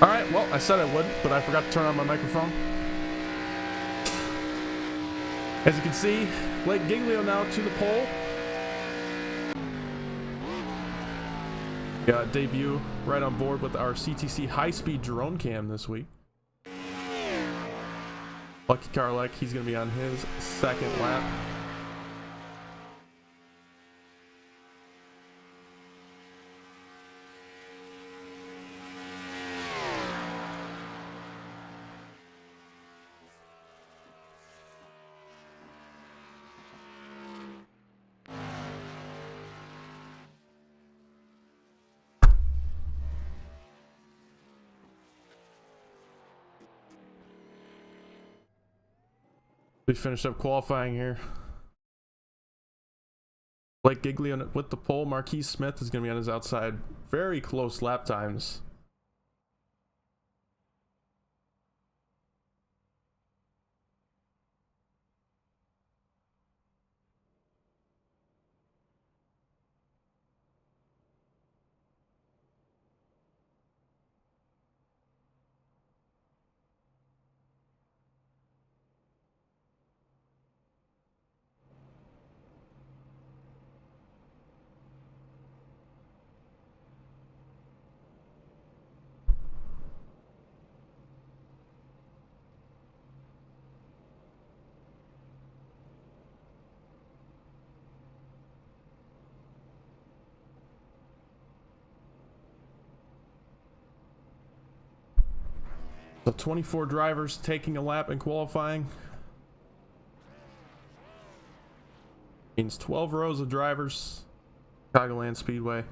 All right, well, I said I would, but I forgot to turn on my microphone. As you can see, Blake Giglio now to the pole. Got debut right on board with our CTC high-speed drone cam this week. Lucky Karlek, he's going to be on his second lap. We finished up qualifying here. Blake Giglio with the pole. Marquise Smith is going to be on his outside. Very close lap times. So 24 drivers taking a lap in qualifying. Means 12 rows of drivers. Chicagoland Speedway.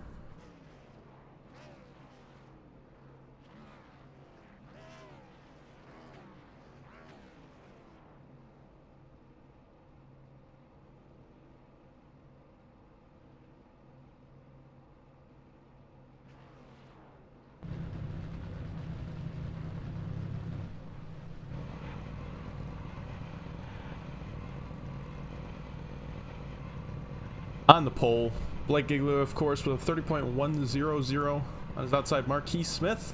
On the pole, Blake Giglio, of course, with a 30.100 on his outside. Marquise Smith,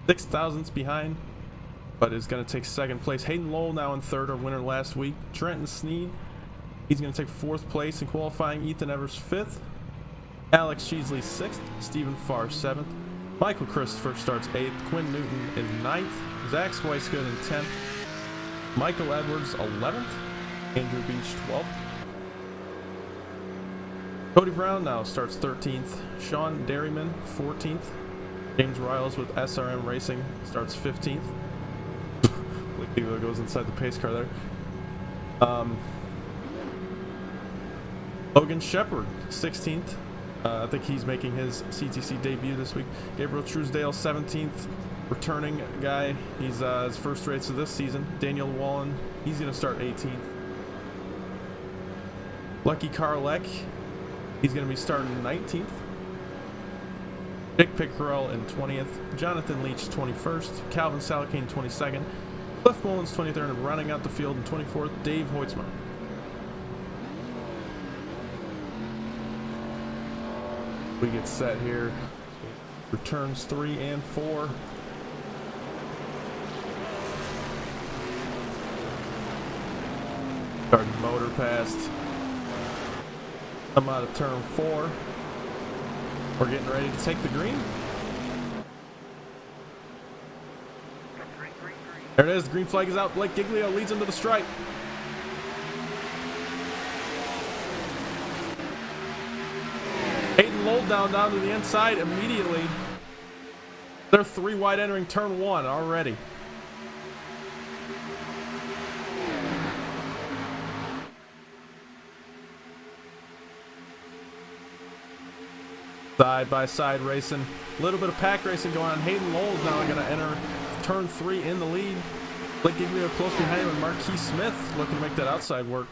6 thousandths behind, but is going to take second place. Hayden Lowell now in third, our winner last week. Trenton Sneed, he's going to take fourth place in qualifying. Ethan Evers, fifth. Alex Cheesley, sixth. Stephen Farr, seventh. Michael Christopher starts eighth. Quinn Newton is ninth. Zach Swicegood in 10th. Michael Edwards, 11th. Andrew Beach, 12th. Cody Brown now starts 13th. Sean Derryman, 14th. James Riles with SRM Racing starts 15th. Blake Giglio goes inside the pace car there. Logan Shepard, 16th. I think he's making his CTC debut this week. Gabriel Truesdale, 17th. Returning guy. He's his first race of this season. Daniel Wallen, he's going to start 18th. Lucky Karlek, he's going to be starting 19th. Dick Pickerel in 20th. Jonathan Leach 21st. Calvin Salakane 22nd. Cliff Mullins 23rd, and rounding out the field in 24th, Dave Hoitzman. We get set here. Returns 3 and 4. Starting motor past. Come out of turn 4. We're getting ready to take the green. There it is. The green flag is out. Blake Giglio leads into the stripe. Hayden Lowell down to the inside immediately. They're 3 wide entering turn 1 already. Side by side racing. A little bit of pack racing going on. Hayden Lowell is now going to enter turn 3 in the lead. Blake Giglio close behind him, and Marquise Smith looking to make that outside work.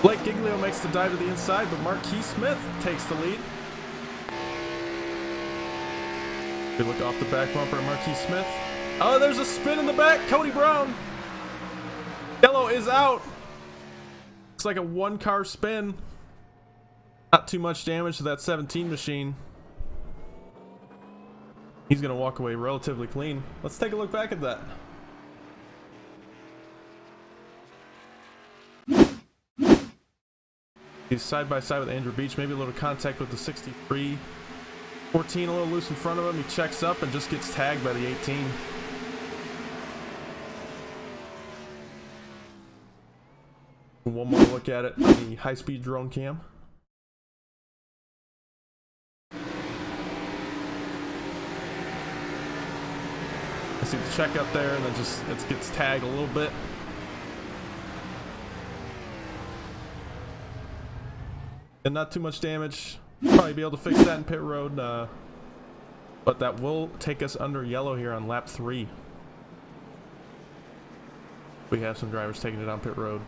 Blake Giglio makes the dive to the inside, but Marquis Smith takes the lead. Good look off the back bumper of Marquis Smith. Oh, there's a spin in the back. Cody Brown. Yellow is out. It's like a one-car spin. Not too much damage to that 17 machine. He's going to walk away relatively clean. Let's take a look back at that. He's side by side with Andrew Beach. Maybe a little contact with the 63. 14 a little loose in front of him. He checks up and just gets tagged by the 18. One more look at it on the high-speed drone cam. I see the check up there, and then just it gets tagged a little bit. And not too much damage. Probably be able to fix that in pit road, but that will take us under yellow here on lap 3. We have some drivers taking it on pit road.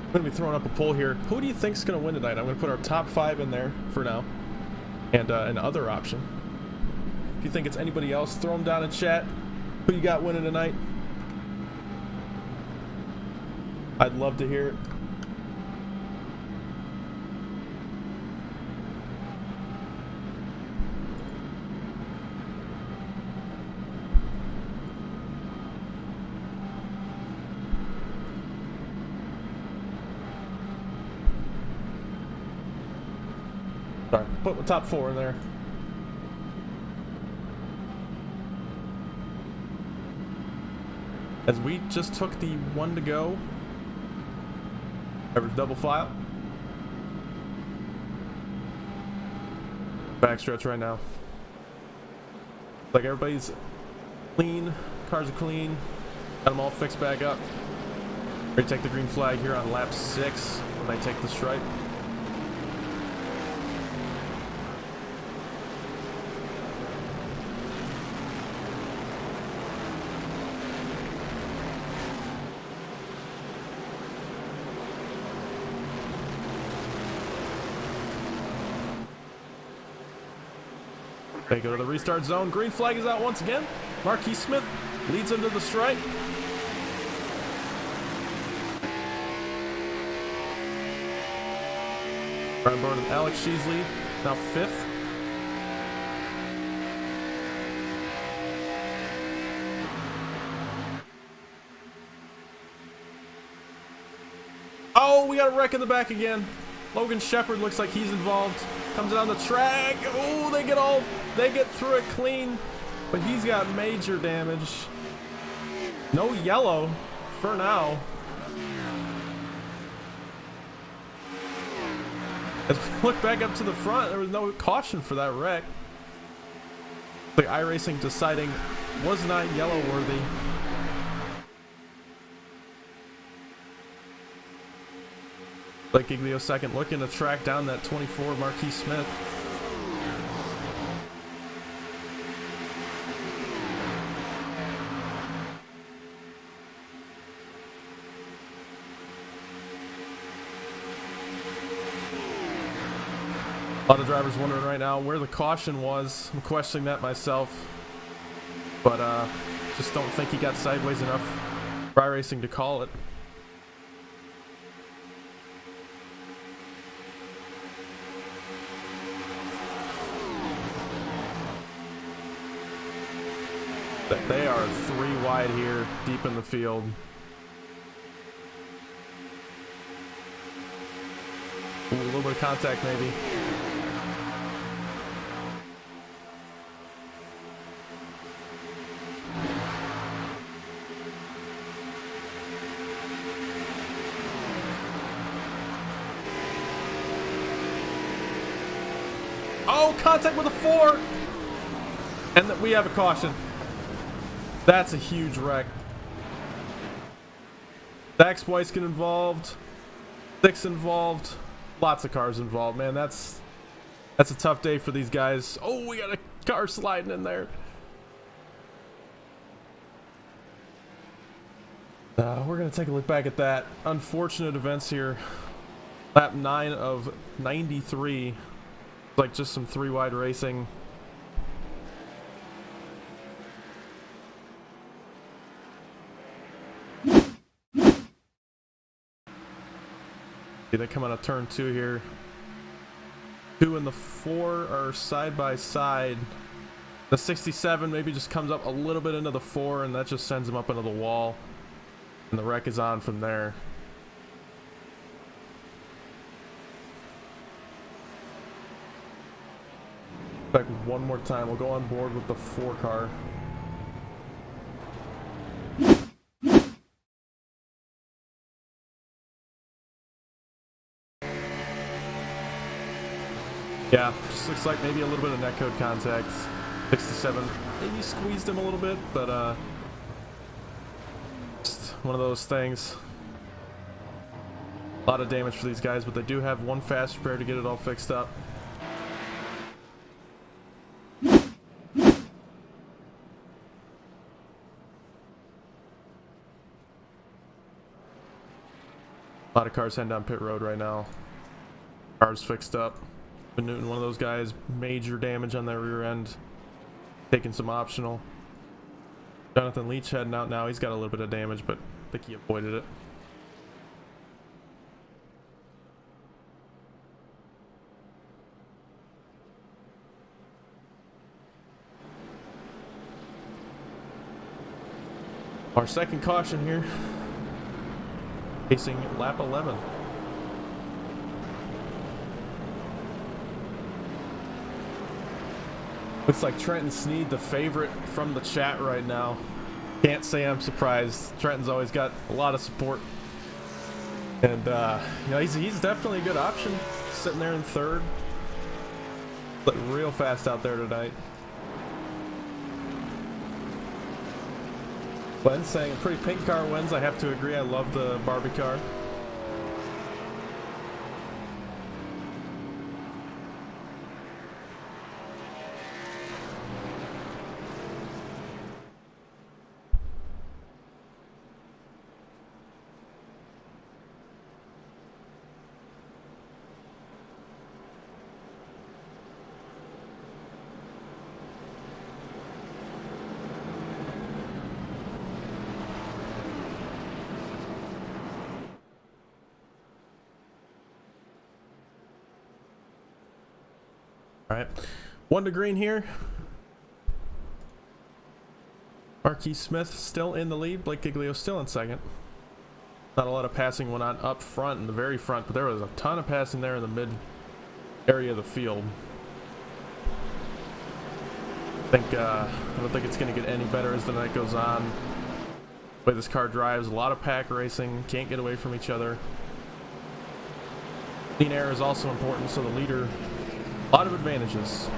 I'm going to be throwing up a poll here. Who do you think is going to win tonight? I'm going to put our top 5 in there for now. And an other option. If you think it's anybody else, throw them down in chat. Who you got winning tonight? I'd love to hear it. Sorry, put the top 4 in there. As we just took the 1 to go. Average double file. Backstretch right now. Like everybody's clean, cars are clean. Got them all fixed back up. Ready to take the green flag here on lap 6 when I take the stripe. They go to the restart zone. Green flag is out once again. Marquis Smith leads into the stripe. Brian Bourne and Alex Sheasley now 5th. Oh, we got a wreck in the back again. Logan Shepard looks like he's involved. Comes down the track. Oh, they get through it clean, but he's got major damage. No yellow for now. As we look back up to the front, there was no caution for that wreck. The iRacing deciding was not yellow worthy. Blake Giglio second, looking to track down that 24 Marquis Smith. A lot of drivers wondering right now where the caution was. I'm questioning that myself, but just don't think he got sideways enough for iRacing to call it. They are 3 wide here, deep in the field. Ooh, a little bit of contact maybe. Oh, contact with a 4! And we have a caution. That's a huge wreck. Dax Weiss get involved. 6 involved. Lots of cars involved, man. That's a tough day for these guys. Oh, we got a car sliding in there. We're gonna take a look back at that. Unfortunate events here. Lap 9 of 93. Like just some 3 wide racing. They come out of turn 2 here. 2 and the 4 are side by side. The 67 maybe just comes up a little bit into the 4, and that just sends him up into the wall. And the wreck is on from there. Back one more time. We'll go on board with the 4 car. Yeah, just looks like maybe a little bit of netcode contact. 67 maybe squeezed him a little bit, but just one of those things. A lot of damage for these guys, but they do have 1 fast repair to get it all fixed up. A lot of cars heading down pit road right now. Cars fixed up. Newton, one of those guys, major damage on their rear end, taking some optional. Jonathan Leach heading out now. He's got a little bit of damage, but I think he avoided it. Our second caution here, facing lap 11. Looks like Trenton Sneed, the favorite from the chat right now. Can't say I'm surprised. Trenton's always got a lot of support. And, you know, he's definitely a good option. Sitting there in 3rd. But real fast out there tonight. Glenn saying a pretty pink car wins. I have to agree. I love the Barbie car. All right, 1 to green here. Marquis Smith still in the lead. Blake Giglio still in 2nd. Not a lot of passing went on up front in the very front, but there was a ton of passing there in the mid area of the field. I don't think it's going to get any better as the night goes on. The way this car drives, a lot of pack racing, can't get away from each other. Clean air is also important, so the leader, a lot of advantages.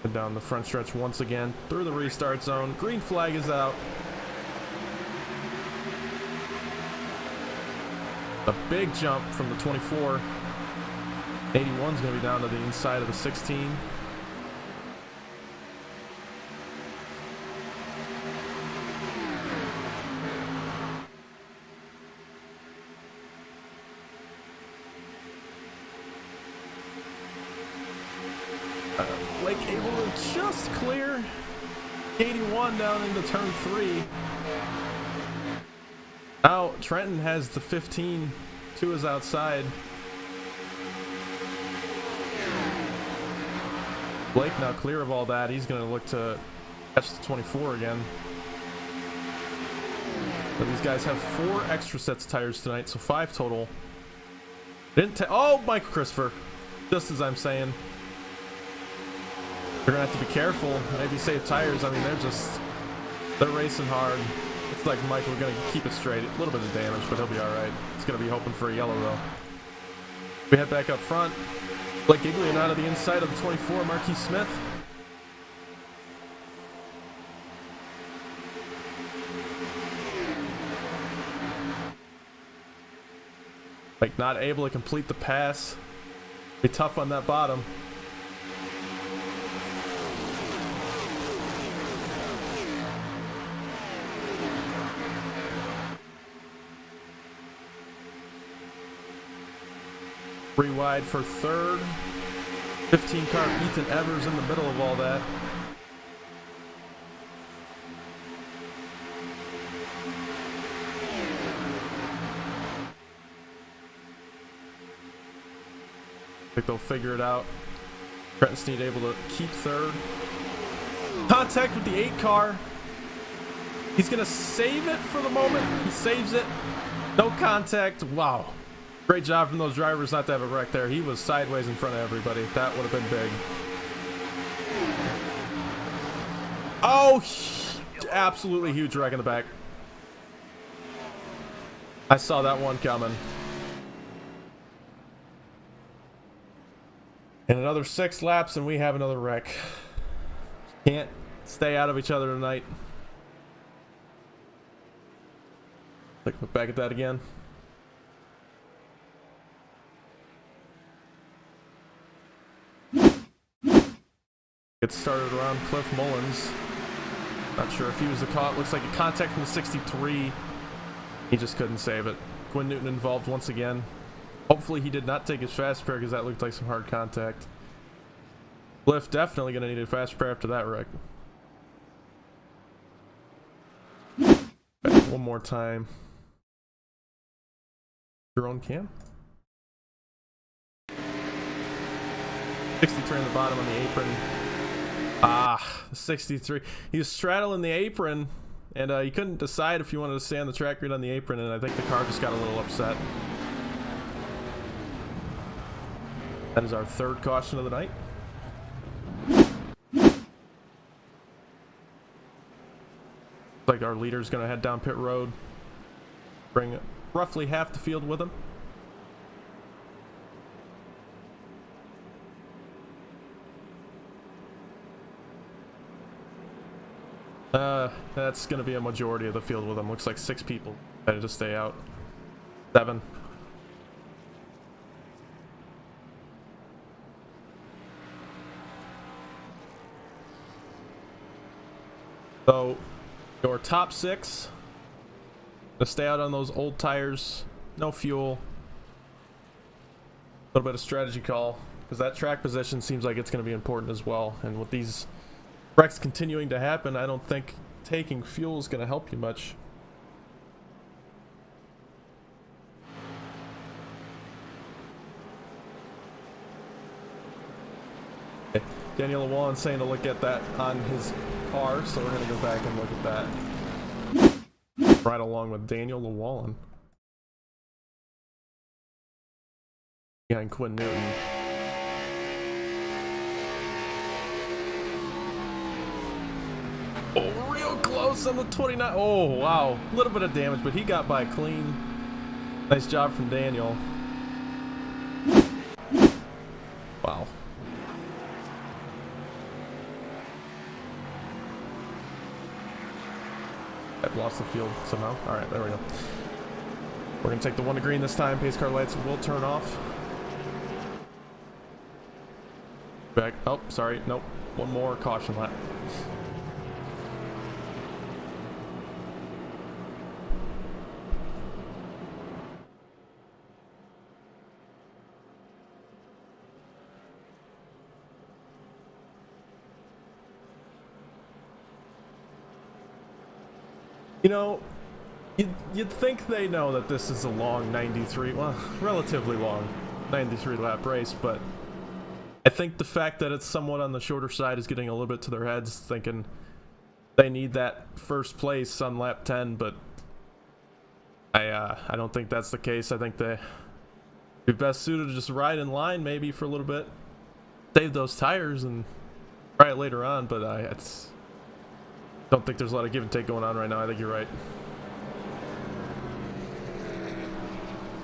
And down the front stretch once again through the restart zone. Green flag is out. A big jump from the 24. 81 is going to be down to the inside of the 16. Blake able to just clear 81 down into turn 3. Now Trenton has the 15 to his outside. Blake now clear of all that. He's going to look to catch the 24 again. But these guys have 4 extra sets of tires tonight, so 5 total. Didn't oh, Michael Christopher. Just as I'm saying. They're going to have to be careful. Maybe save tires. I mean, they're racing hard. It's like Michael going to keep it straight. A little bit of damage, but he'll be all right. He's going to be hoping for a yellow, though. We head back up front. Blake Giglian out of the inside of the 24, Marquis Smith. Like, not able to complete the pass. Be tough on that bottom. Three wide for third. 15 car Ethan Evers in the middle of all that. I think they'll figure it out. Trenton Snead able to keep third. Contact with the 8 car. He's gonna save it for the moment. He saves it. No contact. Wow. Great job from those drivers not to have a wreck there. He was sideways in front of everybody. That would have been big. Oh, absolutely huge wreck in the back. I saw that one coming. And another 6 laps and we have another wreck. Can't stay out of each other tonight. Look back at that again. Gets started around Cliff Mullins. Not sure if he was the caught. Looks like a contact from the 63. He just couldn't save it. Quinn Newton involved once again. Hopefully he did not take his fast spare because that looked like some hard contact. Cliff definitely going to need a fast spare after that wreck. One more time. Drone cam. 63 on the bottom on the apron. 63. He was straddling the apron, and he couldn't decide if he wanted to stay on the track grid on the apron, and I think the car just got a little upset. That is our 3rd caution of the night. Looks like our leader's going to head down pit road. Bring roughly half the field with him. That's going to be a majority of the field with him. Looks like 6 people decided to stay out. 7. So, your top 6 to stay out on those old tires, no fuel. A little bit of strategy call, because that track position seems like it's going to be important as well. And with these wrecks continuing to happen, I don't think taking fuel is going to help you much. Okay. Daniel Llewellyn saying to look at that on his car, so we're going to go back and look at that. Right along with Daniel Llewellyn. Behind Quinn Newton. Oh, real close on the 29. Oh, wow. A little bit of damage, but he got by clean. Nice job from Daniel. Wow. I've lost the field somehow. All right, there we go. We're going to take the 1 to green this time. Pace car lights will turn off. Back. Oh, sorry. Nope. One more caution lap. You know, you'd think they know that this is a long 93, well, relatively long 93 lap race, but I think the fact that it's somewhat on the shorter side is getting a little bit to their heads, thinking they need that first place on lap 10, but I don't think that's the case. I think they'd be best suited to just ride in line maybe for a little bit, save those tires and try it later on, but I don't think there's a lot of give and take going on right now. I think you're right.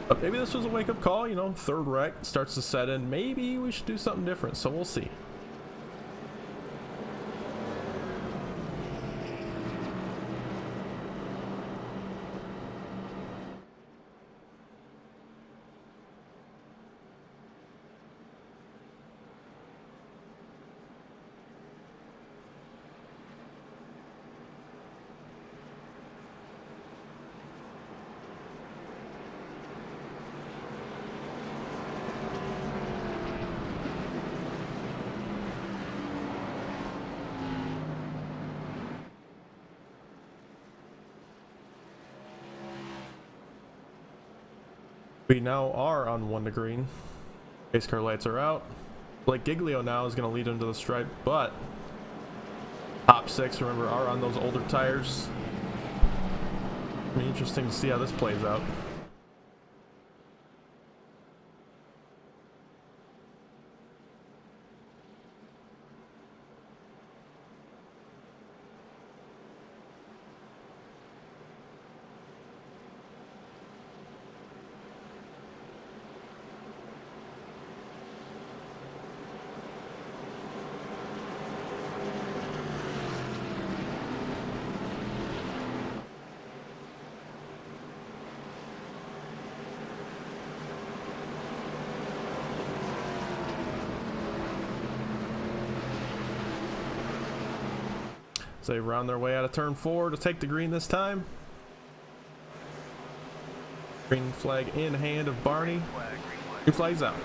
But maybe this was a wake-up call, you know, third wreck starts to set in. Maybe we should do something different, so we'll see. We now are on 1 to green. Race car lights are out. Blake Giglio now is going to lead into the stripe, but top 6, remember, are on those older tires. It'll be interesting to see how this plays out. So they round their way out of turn 4 to take the green this time. Green flag in hand of Barney. Green flag's out.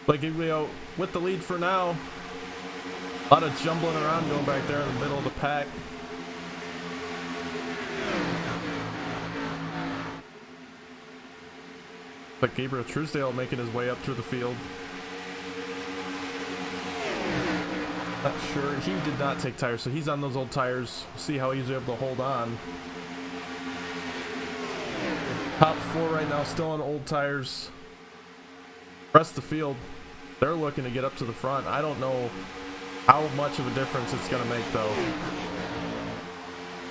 Blake Giglio with the lead for now. A lot of jumbling around going back there in the middle of the pack. But Gabriel Truesdale making his way up through the field. Not sure. He did not take tires, so he's on those old tires. See how he's able to hold on. Top 4 right now, still on old tires. Rest of the field, they're looking to get up to the front. I don't know how much of a difference it's going to make, though.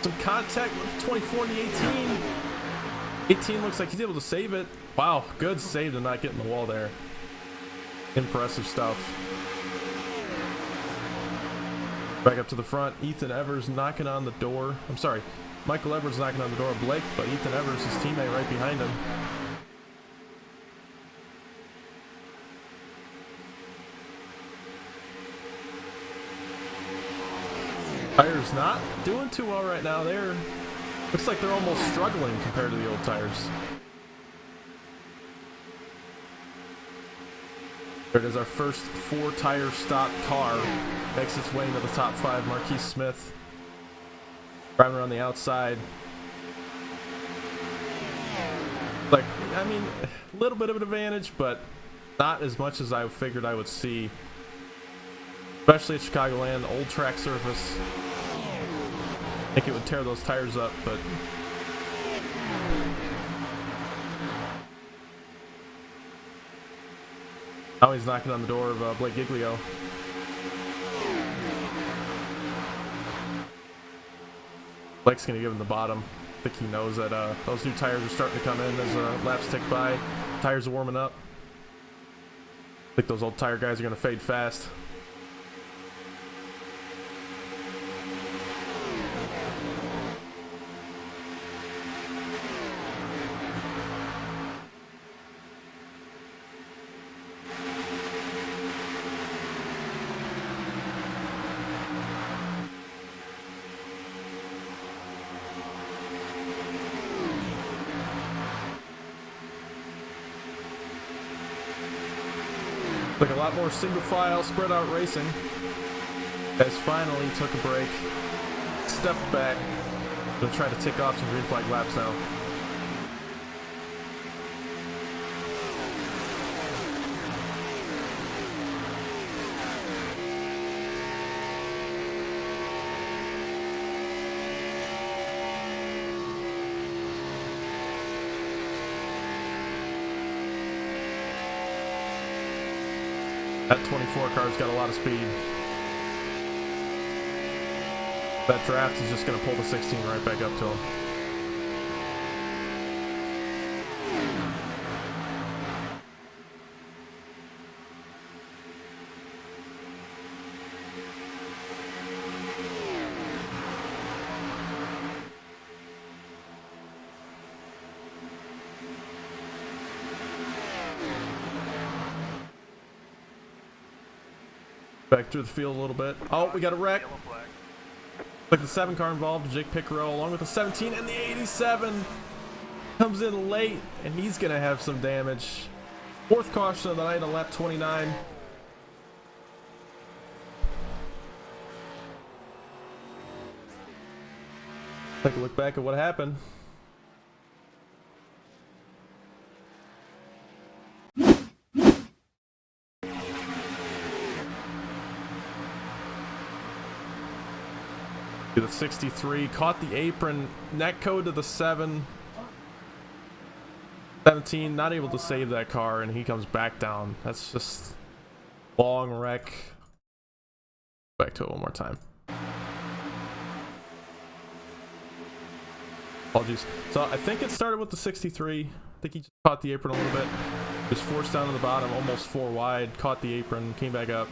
Some contact with 24 and the 18. 18 looks like he's able to save it. Wow, good save to not get in the wall there. Impressive stuff. Back up to the front. Ethan Evers knocking on the door. I'm sorry, Michael Edwards knocking on the door of Blake, but Ethan Evers, his teammate, right behind him. Tires not doing too well right now. Looks like they're almost struggling compared to the old tires. There it is, our first 4-tire stop car. Makes its way into the top 5. Marquise Smith driving around the outside. Like, I mean, a little bit of an advantage, but not as much as I figured I would see. Especially at Chicagoland, old track surface. I think it would tear those tires up, but now he's knocking on the door of Blake Giglio. Blake's gonna give him the bottom. I think he knows that those new tires are starting to come in as laps tick by. Tires are warming up. I think those old tire guys are gonna fade fast. Like a lot more single file spread out racing. Guys finally took a break, stepped back, gonna try to tick off some green flag laps now. That 24 car's got a lot of speed. That draft is just going to pull the 16 right back up to him. Back through the field a little bit. Oh, we got a wreck. Like the 7 car involved, Jake Pickerel, along with the 17 and the 87 comes in late, and he's gonna have some damage. 4th caution of the night on lap 29. Take a look back at what happened. The 63 caught the apron, neck code to the 17, not able to save that car, and he comes back down. That's just long wreck. Back to it one more time. Apologies. So I think it started with the 63. I think he just caught the apron a little bit. Was forced down to the bottom, almost 4 wide, caught the apron, came back up.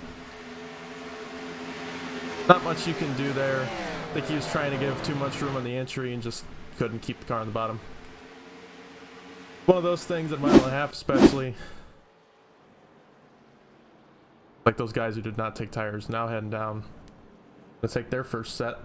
Not much you can do there. I think he was trying to give too much room on the entry and just couldn't keep the car on the bottom. One of those things at 1.5 miles especially. Like those guys who did not take tires, now heading down. Let's take their first set.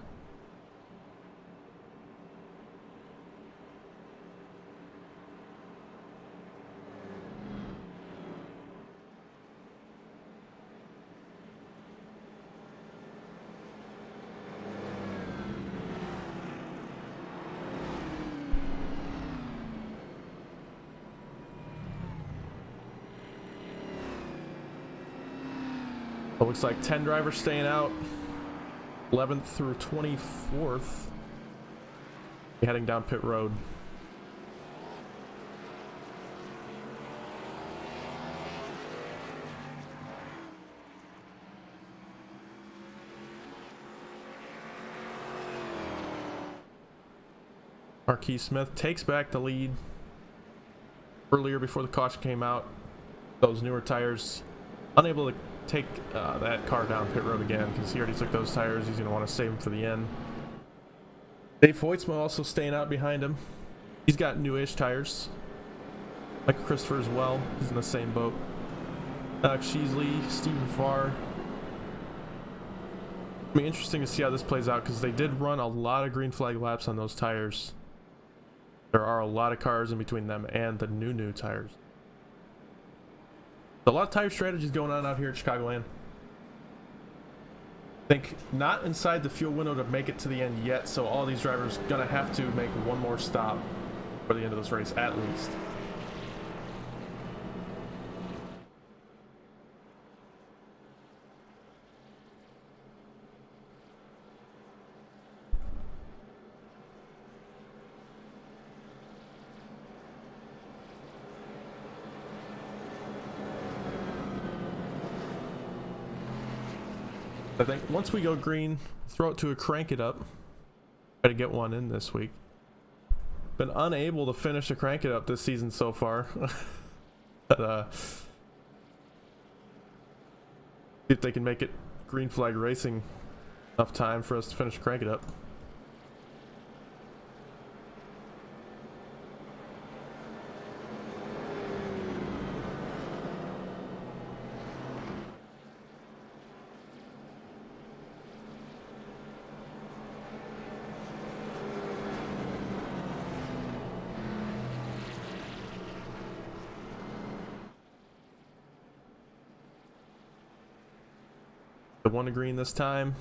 It looks like 10 drivers staying out, 11th through 24th, heading down pit road. Marquis Smith takes back the lead. Earlier, before the caution came out, those newer tires, unable to take that car down pit road again because he already took those tires. He's going to want to save them for the end. Dave Hoytsma also staying out behind him. He's got newish tires. Michael Christopher as well. He's in the same boat. Alex Sheasley, Stephen Farr. It'll be interesting to see how this plays out because they did run a lot of green flag laps on those tires. There are a lot of cars in between them and the new tires. A lot of tire strategies going on out here at Chicagoland. I think not inside the fuel window to make it to the end yet, so all these drivers gonna have to make one more stop for the end of this race at least. I think once we go green, throw it to a crank it up. Try to get one in this week. Been unable to finish a crank it up this season so far. But see if they can make it green flag racing enough time for us to finish a crank it up. The one to green this time.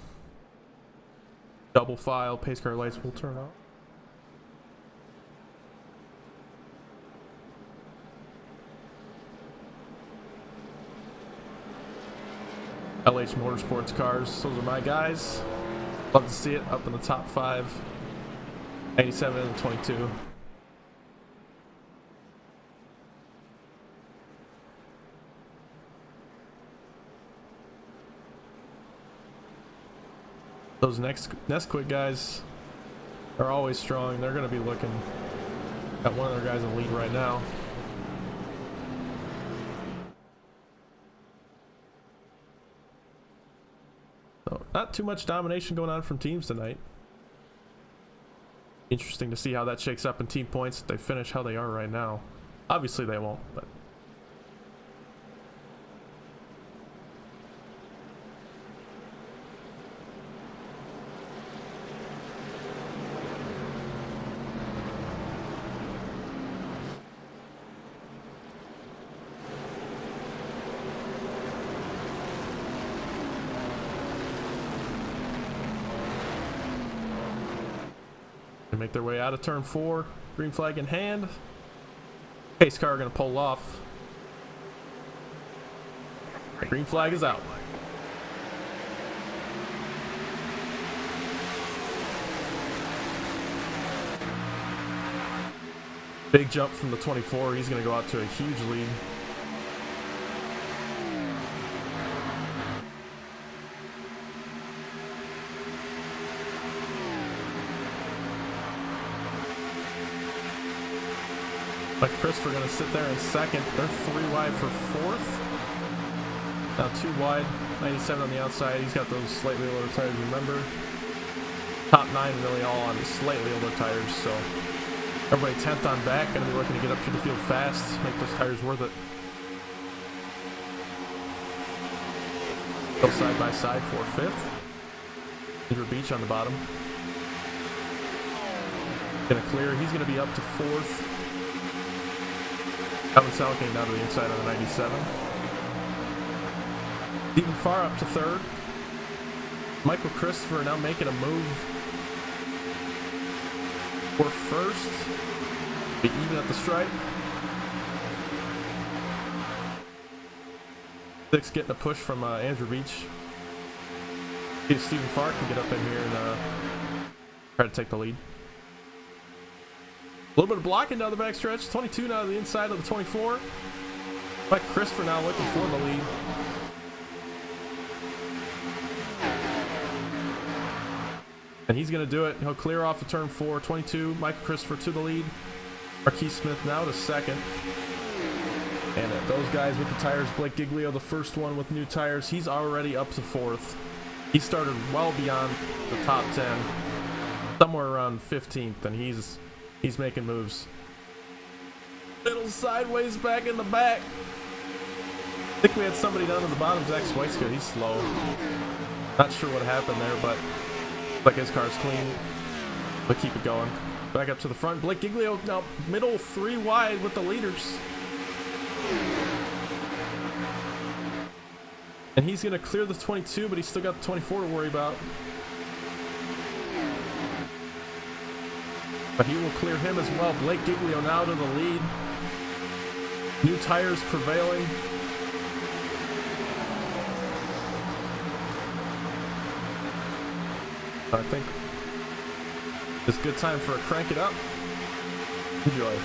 Double file, pace car lights will turn off. LH Motorsports cars, those are my guys. Love to see it up in the top 5. 87 and 22. Those next Nesquik guys are always strong. They're going to be looking at one of their guys in the lead right now. So not too much domination going on from teams tonight. Interesting to see how that shakes up in team points if they finish how they are right now. Obviously they won't, but make their way out of turn 4. Green flag in hand. Pace car gonna pull off. The green flag is out. Big jump from the 24. He's gonna go out to a huge lead. Like Christopher gonna sit there in second. They're 3 wide for 4th. Now 2 wide, 97 on the outside. He's got those slightly older tires, remember. Top 9 really all on slightly older tires, so everybody 10th on back, gonna be looking to get up to the field fast, make those tires worth it. Go side by side for 5th. Andrew Beach on the bottom. Gonna clear, he's gonna be up to 4th. Calvin Sal came down to the inside of the 97. Even far up to 3rd. Michael Christopher now making a move for 1st. Be even at the stripe. 6 getting a push from Andrew Beach. See if Stephen Farr can get up in here and try to take the lead. A little bit of blocking down the backstretch. 22 now to the inside of the 24. Mike Christopher now looking for the lead. And he's going to do it. He'll clear off the turn 4. 22. Mike Christopher to the lead. Marquis Smith now to 2nd. And those guys with the tires. Blake Giglio, the first one with new tires. He's already up to 4th. He started well beyond the top 10. Somewhere around 15th. And he's making moves. Middle sideways back in the back. I think we had somebody down at the bottom. Zach Schweitzer, he's slow. Not sure what happened there, but like his car's clean. But keep it going. Back up to the front. Blake Giglio now middle 3 wide with the leaders. And he's going to clear the 22, but he's still got the 24 to worry about. But he will clear him as well. Blake Giglio now to the lead. New tires prevailing. I think it's a good time for a crank it up. Enjoy.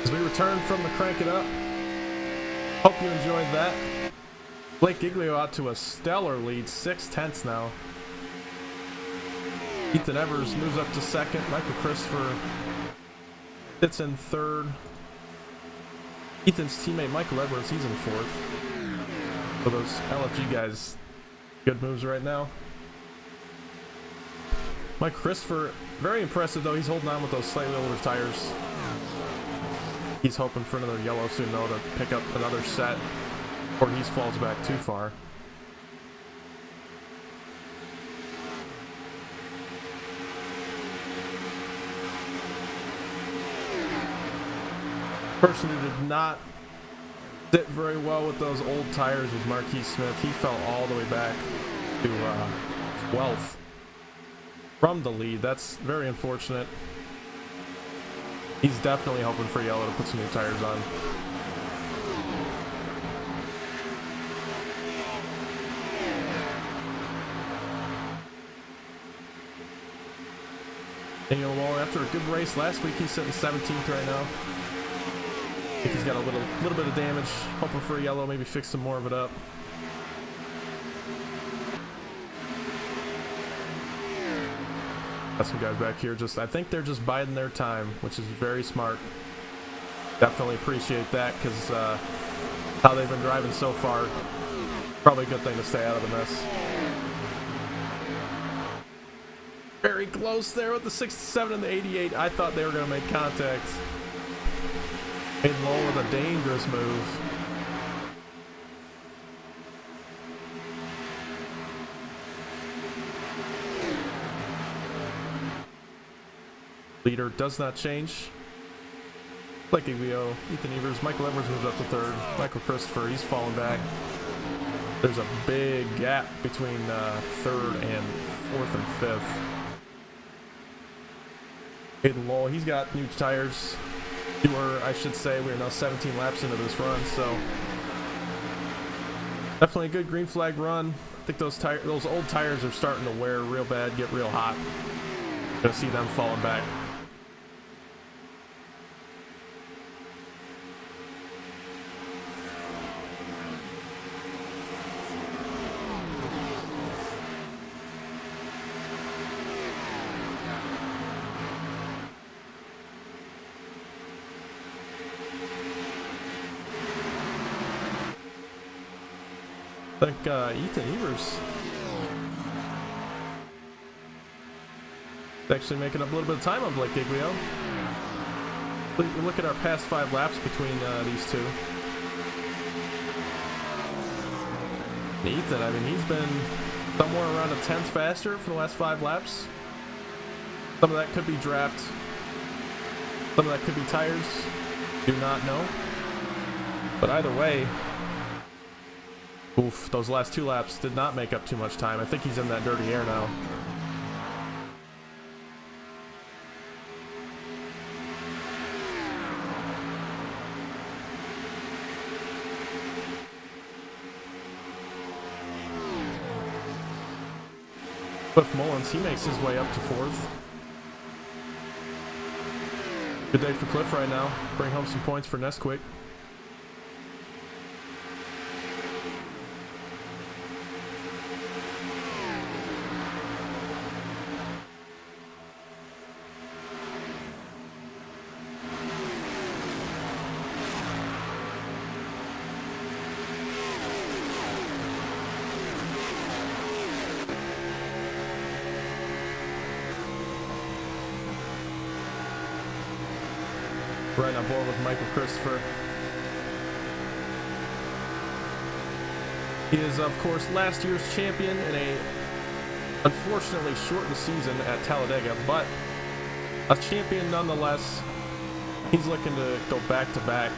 As we return from the Crank It Up, hope you enjoyed that. Blake Giglio out to a stellar lead, 6/10 now. Ethan Evers moves up to second. Michael Christopher sits in third. Ethan's teammate Michael Edwards, he's in fourth. So those LFG guys, good moves right now. Mike Christopher, very impressive though. He's holding on with those slightly older tires. He's hoping for another yellow soon though to pick up another set, or he falls back too far. Person who did not sit very well with those old tires was Marquis Smith. He fell all the way back to 12th from the lead. That's very unfortunate. He's definitely hoping for yellow to put some new tires on. Daniel Wall, after a good race last week, he's sitting 17th right now. I think he's got a little bit of damage. Hoping for a yellow, maybe fix some more of it up. Got some guys back here. I think they're just biding their time, which is very smart. Definitely appreciate that, because how they've been driving so far, probably a good thing to stay out of the mess. Very close there with the 67 and the 88. I thought they were going to make contact. Made low with a dangerous move. Leader does not change. Blake Giglio, Ethan Evers, Michael Edwards moves up to third. Michael Christopher, he's falling back. There's a big gap between third and fourth and fifth. Hayden Lowell, he's got new tires. I should say we're now 17 laps into this run, so definitely a good green flag run. I think those old tires are starting to wear real bad, get real hot. Gonna see them falling back. I think Ethan Evers is actually making up a little bit of time on Blake Giglio. Look at our past 5 laps between these two. And Ethan, I mean, he's been somewhere around a 10th faster for the last 5 laps. Some of that could be draft. Some of that could be tires. Do not know. But either way, oof, those last 2 laps did not make up too much time. I think he's in that dirty air now. Cliff Mullins, he makes his way up to 4th. Good day for Cliff right now. Bring home some points for Nesquik. Right on board with Michael Christopher. He is, of course, last year's champion in a unfortunately shortened season at Talladega, but a champion nonetheless. He's looking to go back to back.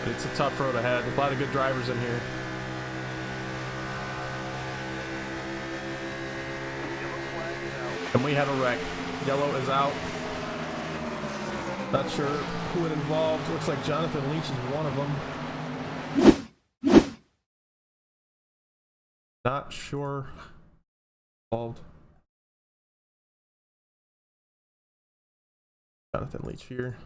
It's a tough road ahead. A lot of good drivers in here. And we have a wreck. Yellow is out. Not sure who it involved. Looks like Jonathan Leach is one of them. Not sure involved. Jonathan Leach here.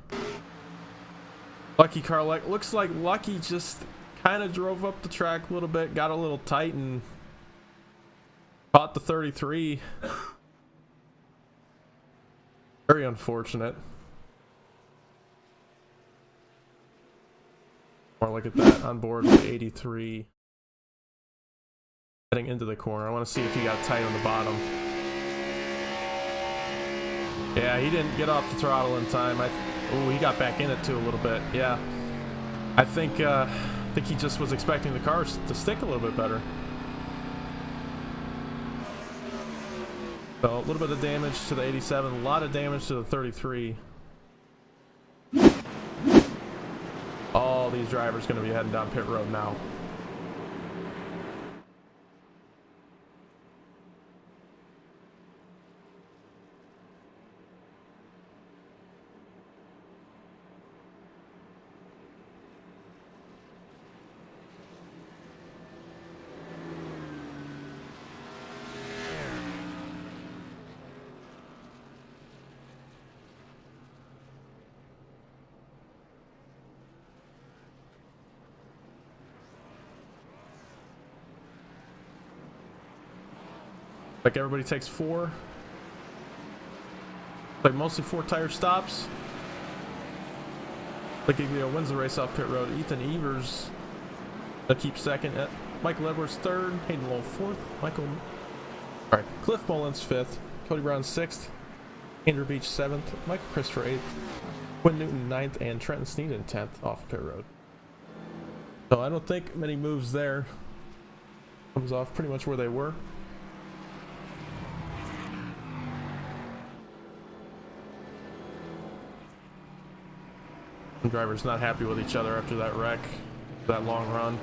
Lucky car, like, looks like Lucky just kind of drove up the track a little bit, got a little tight, and caught the 33. Very unfortunate. More look at that on board with 83. Heading into the corner. I want to see if he got tight on the bottom. Yeah, he didn't get off the throttle in time. Oh, he got back in it too a little bit. Yeah, I think he just was expecting the cars to stick a little bit better. So a little bit of damage to the 87, a lot of damage to the 33. All these drivers going to be heading down pit road now. Like everybody takes 4. Like mostly 4 tire stops. Like wins the race off pit road. Ethan Evers keeps second. Michael Edwards third. Hayden Lowe fourth. Alright, Cliff Mullins 5th. Cody Brown 6th. Andrew Beach 7th. Michael Christopher 8th. Quinn Newton 9th. And Trenton Sneeden 10th off pit road. So I don't think many moves there. Comes off pretty much where they were. Drivers not happy with each other after that wreck, that long run.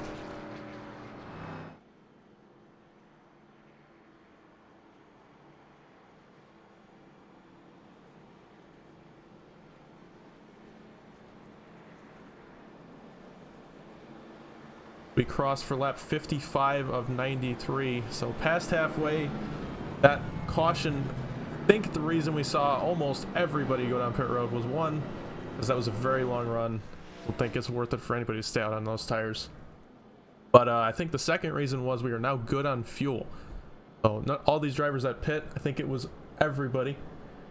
We crossed for lap 55 of 93, so past halfway. That caution, I think the reason we saw almost everybody go down pit road was one, because that was a very long run. Don't think it's worth it for anybody to stay out on those tires. But I think the second reason was we are now good on fuel. So not all these drivers that pit, I think it was everybody.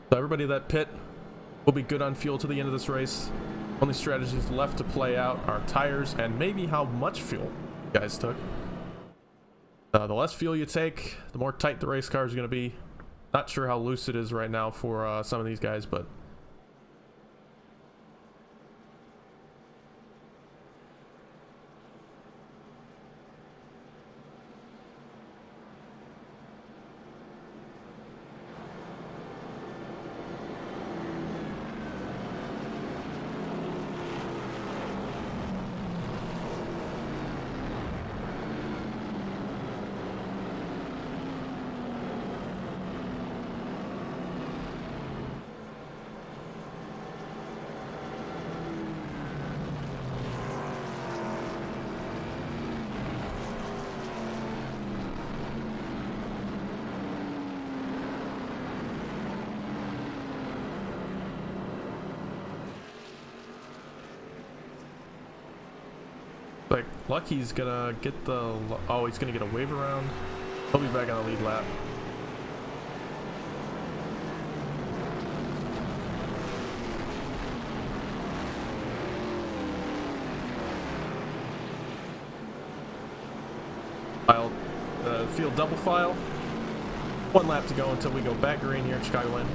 So everybody that pit will be good on fuel to the end of this race. Only strategies left to play out are tires and maybe how much fuel you guys took. The less fuel you take, the more tight the race car is going to be. Not sure how loose it is right now for some of these guys, but like Lucky's gonna get the, oh, he's gonna get a wave around. He'll be back on the lead lap. Field double file. 1 lap to go until we go back green here at Chicagoland.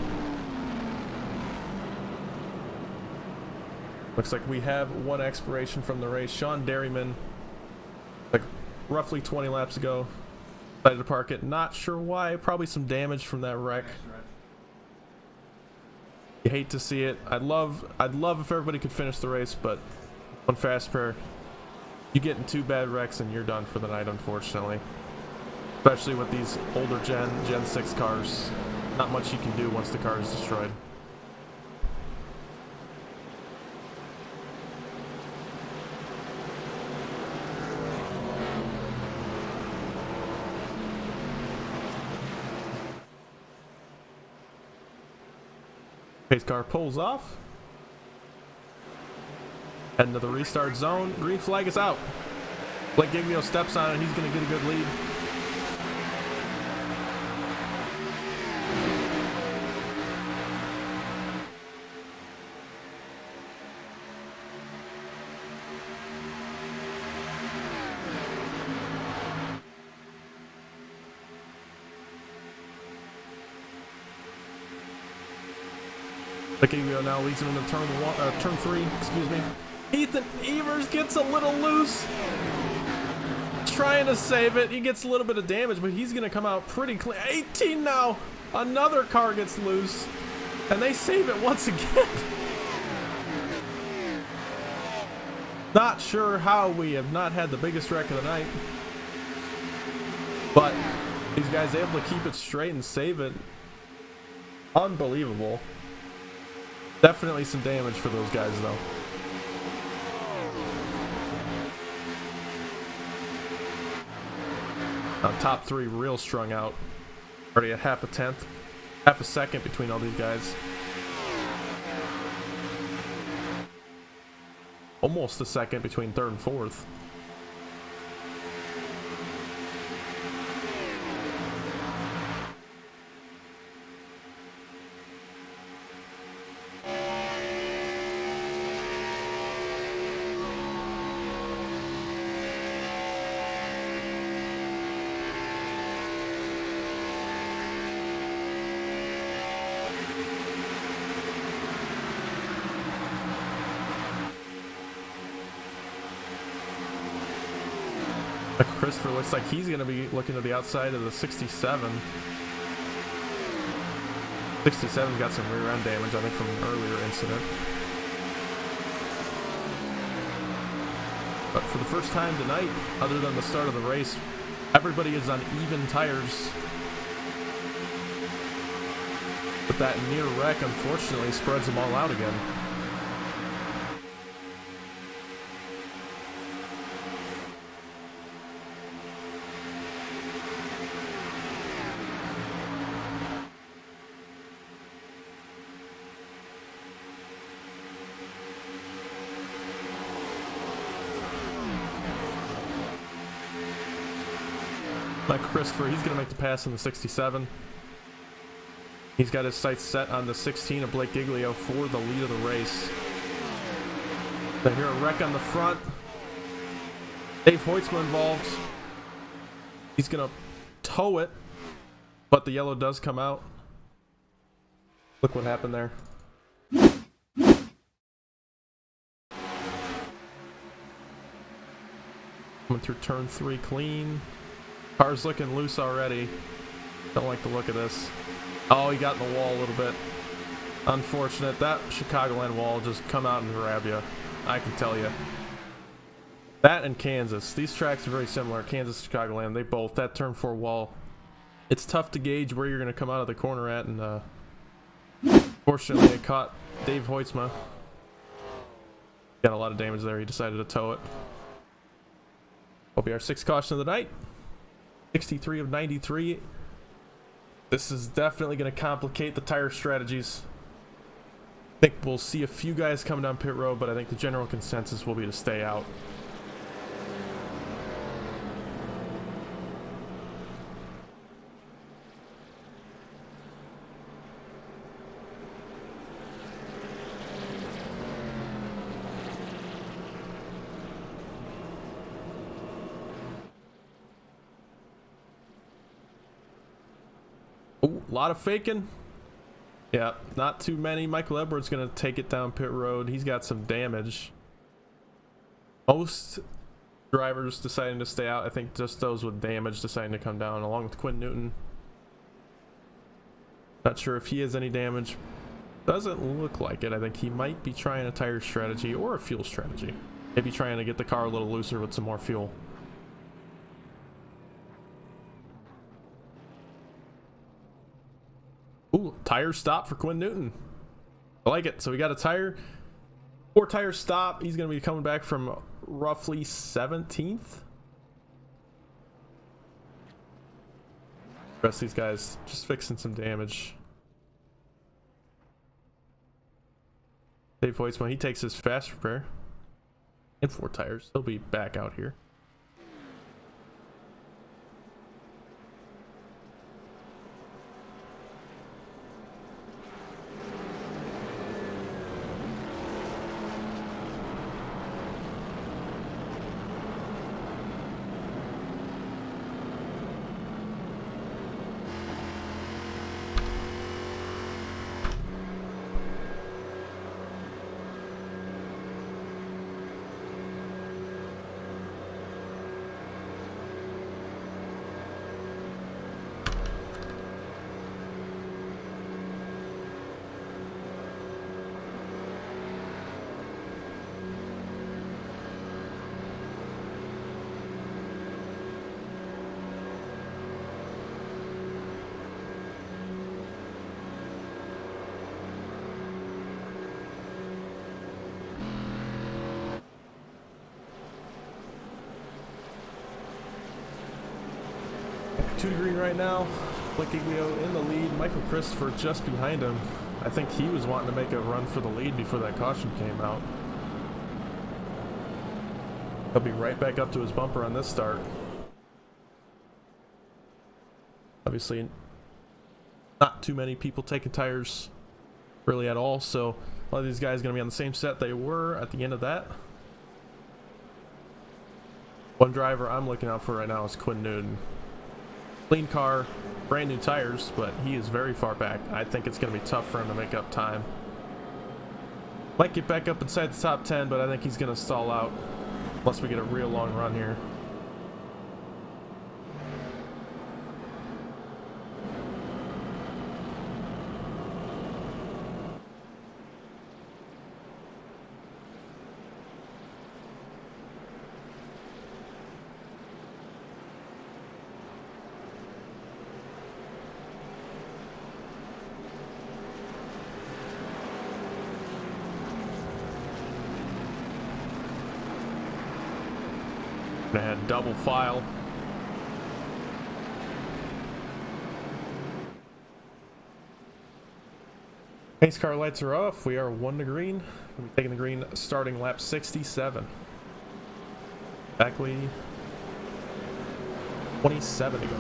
Looks like we have 1 expiration from the race. Sean Derryman, like roughly 20 laps ago, decided to park it. Not sure why. Probably some damage from that wreck. You hate to see it. I'd love if everybody could finish the race, but on fast pair, you get in 2 bad wrecks and you're done for the night, unfortunately. Especially with these older Gen 6 cars. Not much you can do once the car is destroyed. Pace car pulls off. Heading to the restart zone. Green flag is out. Blake Giglio steps on it. He's going to get a good lead. Giglio now leads him into turn 3, excuse me. Ethan Evers gets a little loose. Trying to save it. He gets a little bit of damage, but he's going to come out pretty clean. 18 now. Another car gets loose. And they save it once again. Not sure how we have not had the biggest wreck of the night. But these guys able to keep it straight and save it. Unbelievable. Definitely some damage for those guys, though. Top 3 real strung out. Already at half a second between all these guys. Almost a second between 3rd and 4th. Christopher looks like he's going to be looking to the outside of the 67. 67's got some rear end damage, I think, from an earlier incident. But for the first time tonight, other than the start of the race, everybody is on even tires. But that near wreck, unfortunately, spreads them all out again. Like Christopher, he's going to make the pass in the 67. He's got his sights set on the 16 of Blake Giglio for the lead of the race. They hear a wreck on the front. Dave Hoytsma involved. He's going to tow it, but the yellow does come out. Look what happened there. Coming through turn 3 clean. Car's looking loose already. Don't like the look of this. Oh, he got in the wall a little bit. Unfortunate. That Chicagoland wall just come out and grab you. I can tell you. That and Kansas. These tracks are very similar. Kansas, Chicagoland. They both. That turn 4 wall. It's tough to gauge where you're going to come out of the corner at. And fortunately, it caught Dave Hoytsma. Got a lot of damage there. He decided to tow it. Will be our 6th caution of the night. 63 of 93. This is definitely going to complicate the tire strategies. I think we'll see a few guys coming down pit road, but I think the general consensus will be to stay out. Oh, a lot of faking. Yeah, not too many. Michael Edwards going to take it down pit road. He's got some damage. Most drivers deciding to stay out. I think just those with damage deciding to come down, along with Quinn Newton. Not sure if he has any damage. Doesn't look like it. I think he might be trying a tire strategy or a fuel strategy. Maybe trying to get the car a little looser with some more fuel. Ooh, tire stop for Quinn Newton. I like it. So we got a tire. 4 tire stop. He's going to be coming back from roughly 17th. The rest of these guys just fixing some damage. Dave Hoytsma, he takes his fast repair. and 4 tires. He'll be back out here. Two to green right now. Blake Giglio in the lead. Michael Christopher just behind him. I think he was wanting to make a run for the lead before that caution came out. He'll be right back up to his bumper on this start. Obviously, not too many people taking tires really at all, so a lot of these guys are going to be on the same set they were at the end of that. One driver I'm looking out for right now is Quinn Newton. Clean car, brand new tires, but he is very far back. I think it's going to be tough for him to make up time. Might get back up inside the top 10, but I think he's going to stall out unless we get a real long run here. I had double file. Pace car lights are off. We are 1 to green. We'll be taking the green starting lap 67. Exactly 27 to go.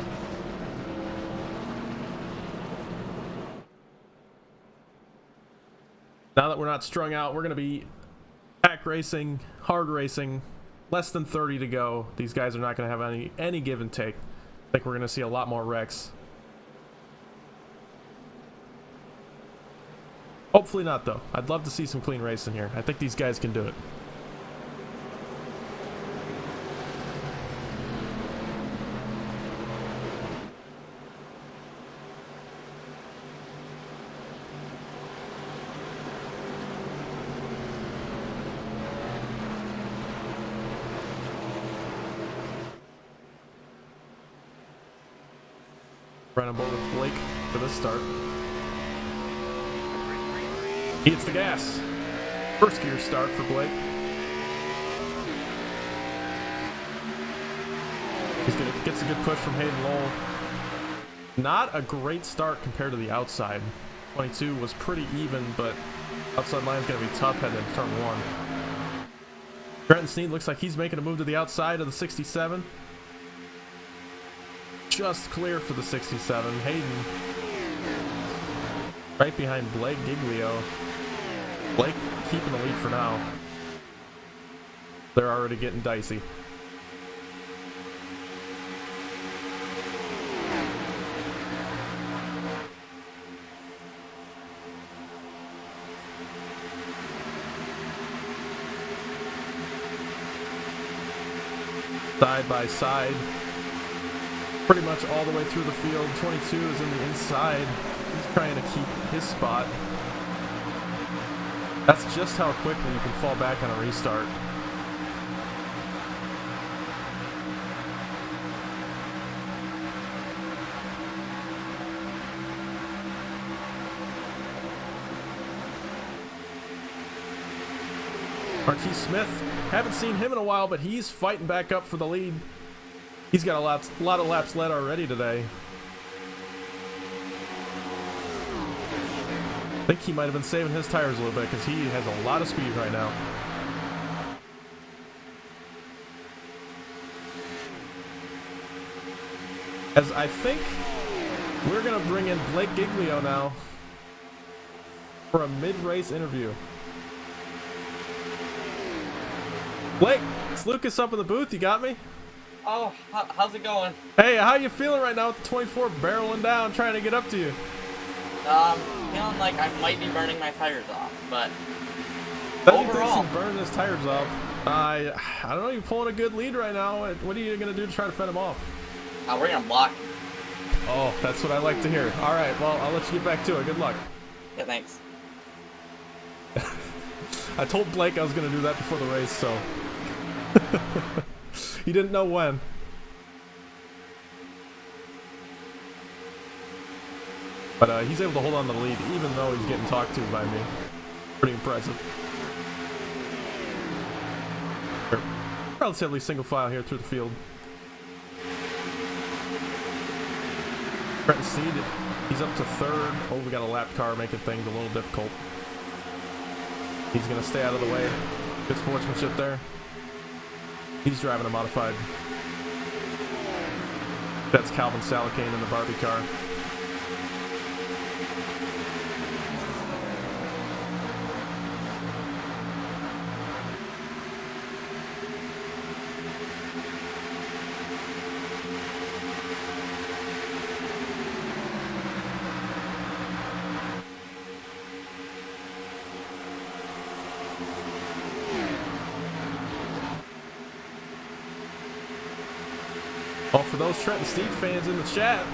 Now that we're not strung out, we're going to be pack racing, hard racing. Less than 30 to go. These guys are not going to have any give and take. I think we're going to see a lot more wrecks. Hopefully not, though. I'd love to see some clean racing here. I think these guys can do it. Running board with Blake for this start. He hits the gas. First gear start for Blake. Gets a good push from Hayden Lowell. Not a great start compared to the outside. 22 was pretty even, but outside line is going to be tough heading into turn 1. Trenton Sneed looks like he's making a move to the outside of the 67. Just clear for the 67. Hayden right behind Blake Giglio. Blake keeping the lead for now. They're already getting dicey. Side by side. Pretty much all the way through the field. 22 is in the inside. He's trying to keep his spot. That's just how quickly you can fall back on a restart. Marquis Smith, haven't seen him in a while, but he's fighting back up for the lead. He's got a lot of laps led already today. I think he might have been saving his tires a little bit because he has a lot of speed right now. as I think we're gonna bring in Blake Giglio now for a mid-race interview. Blake, it's Lucas up in the booth. You got me? Oh, how's it going? Hey, how you feeling right now with the 24 barreling down, trying to get up to you? Feeling like I might be burning my tires off, but overall, burning his tires off. I don't know. You're pulling a good lead right now. What are you gonna do to try to fend him off? We're gonna block. Oh, that's what I like to hear. All right, well, I'll let you get back to it. Good luck. Yeah, thanks. I told Blake I was gonna do that before the race, so he didn't know when. But he's able to hold on to the lead, even though he's getting talked to by me. Pretty impressive. Relatively single file here through the field. Trenton Sneed, he's up to third. Oh, we got a lap car making things a little difficult. He's going to stay out of the way. Good sportsmanship there. He's driving a modified. That's Calvin Salicane in the Barbie car. Well, for those Trenton Steed fans in the chat,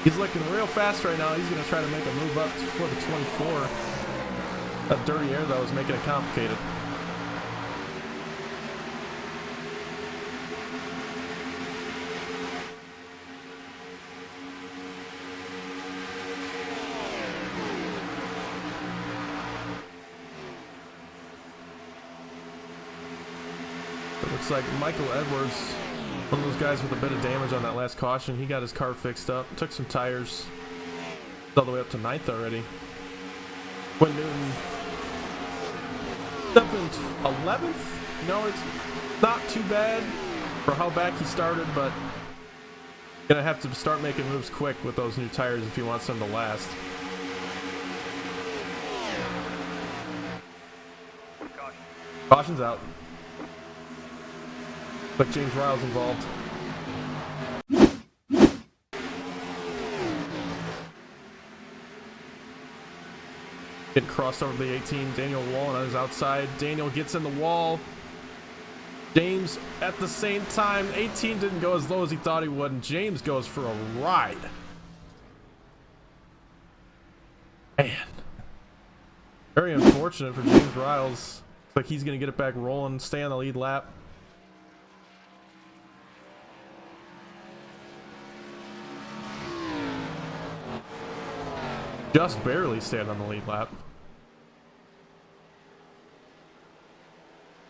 he's looking real fast right now. He's going to try to make a move up for the 24. That dirty air, though, is making it complicated. It looks like Michael Edwards, one of those guys with a bit of damage on that last caution. He got his car fixed up, took some tires, all the way up to 9th already. Quinn Newton up in 11th. You know, it's not too bad for how back he started, but gonna have to start making moves quick with those new tires if he wants them to last. Caution's out. But James Riles involved. Getting crossed over the 18. Daniel Wallen on his outside. Daniel gets in the wall. James at the same time. 18 didn't go as low as he thought he would, and James goes for a ride. Man. Very unfortunate for James Riles. Looks like he's going to get it back rolling, stay on the lead lap. Just barely stayed on the lead lap.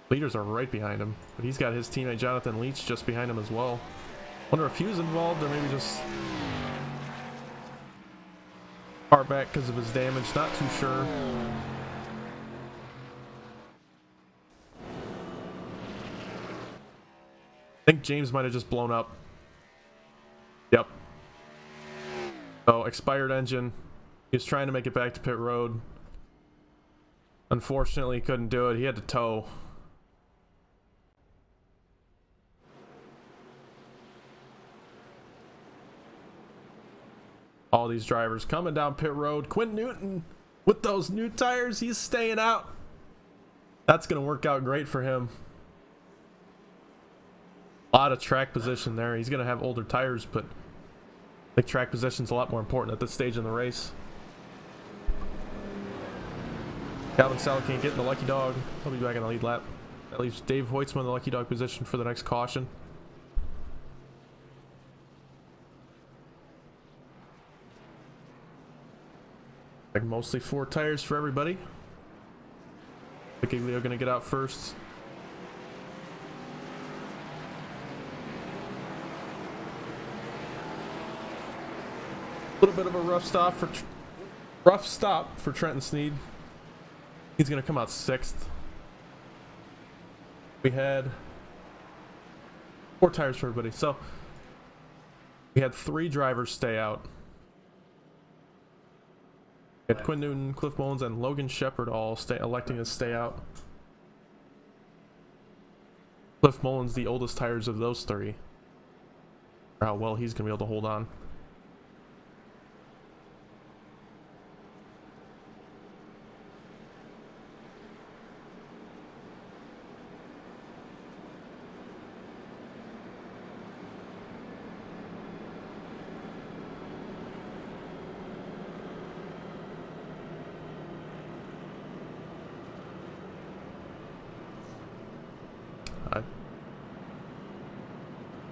Leaders are right behind him, but he's got his teammate Jonathan Leach just behind him as well. Wonder if he was involved or maybe just far back because of his damage. Not too sure. I think James might have just blown up. Yep. So expired engine. He was trying to make it back to pit road. Unfortunately, he couldn't do it. He had to tow. All these drivers coming down pit road. Quinn Newton with those new tires, he's staying out. That's going to work out great for him. A lot of track position there. He's going to have older tires, but I think track position's a lot more important at this stage in the race. Calvin Salicane getting the lucky dog. He'll be back in the lead lap. That leaves Dave Hoytsman in the lucky dog position for the next caution. Like mostly 4 tires for everybody. Giglio gonna get out first. A little bit of a rough stop for Trenton Sneed. He's gonna come out 6th. We had 4 tires for everybody, so We had 3 drivers stay out. We had Quinn Newton, Cliff Mullins, and Logan Shepard all electing to stay out. Cliff Mullins, the oldest tires of those 3. Or how well he's going to be able to hold on.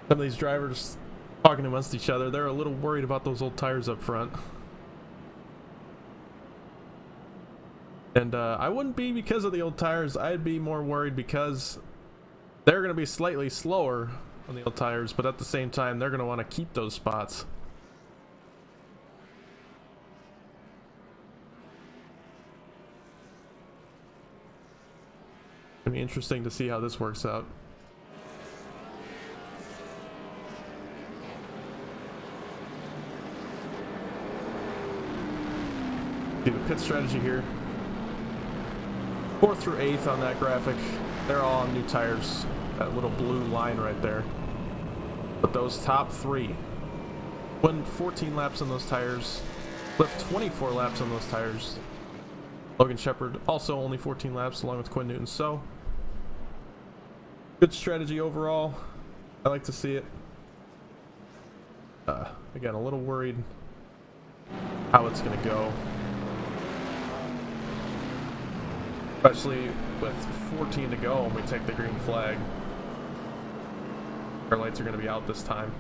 Some of these drivers talking amongst each other, they're a little worried about those old tires up front. And I wouldn't be because of the old tires. I'd be more worried because they're going to be slightly slower on the old tires, but at the same time, they're going to want to keep those spots. It'll be interesting to see how this works out. See the pit strategy here. 4th through 8th on that graphic, they're all on new tires. That little blue line right there. But those top 3, Quinn 14 laps on those tires, Cliff 24 laps on those tires, Logan Shepard also only 14 laps along with Quinn Newton. So good strategy overall. I like to see it. Again, a little worried how it's going to go. Especially with 14 to go when we take the green flag. Our lights are going to be out this time.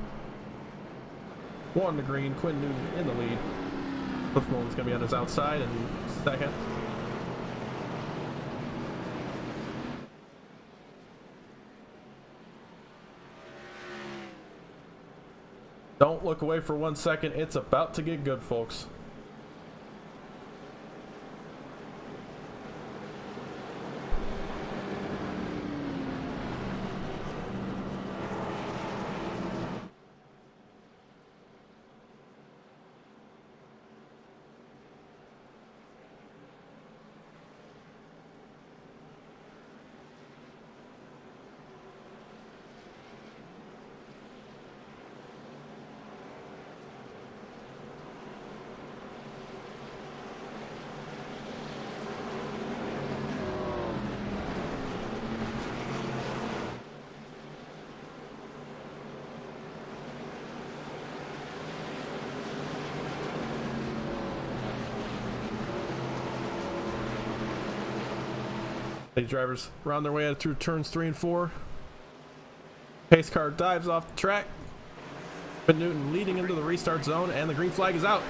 1 to green, Quinn Newton in the lead. Cliff Mullins going to be on his outside in 2nd. Don't look away for 1 second. It's about to get good, folks. Drivers round their way out through turns 3 and 4. Pace car dives off the track. Quinn Newton leading into the restart zone, and the green flag is out.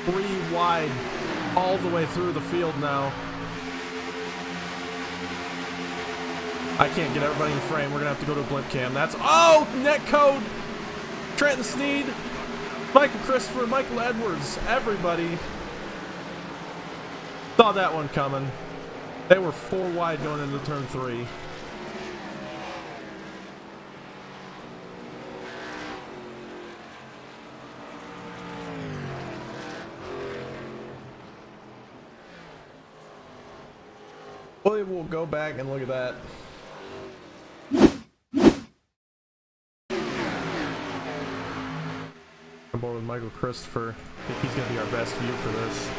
Three wide all the way through the field now. I can't get everybody in frame. We're gonna have to go to a blimp cam. That's net code. Trenton Sneed, Michael Christopher, Michael Edwards, everybody saw that one coming. They were 4 wide going into turn 3. Well, we'll go back and look at that. I'm board with Michael Christopher. I think he's going to be our best view for this.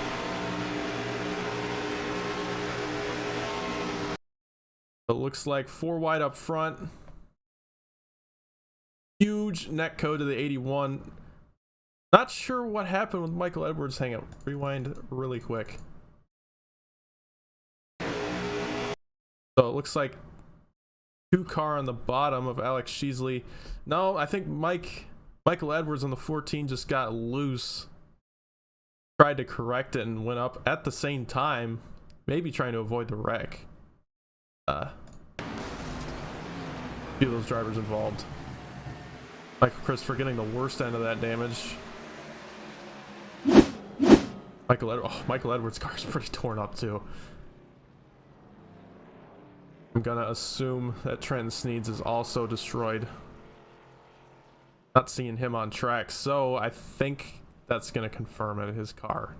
It looks like 4 wide up front. Huge net code to the 81. Not sure what happened with Michael Edwards. Hang on. Rewind really quick. So it looks like 2 car on the bottom of Alex Sheasley. No, I think Michael Edwards on the 14 just got loose. Tried to correct it and went up at the same time. Maybe trying to avoid the wreck. few of those drivers involved. Michael Christopher getting the worst end of that damage. Michael Edwards' car's pretty torn up too. I'm gonna assume that Trenton Sneeds is also destroyed. Not seeing him on track, so I think that's gonna confirm it. His car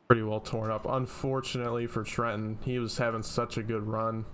pretty well torn up. Unfortunately for Trenton, he was having such a good run.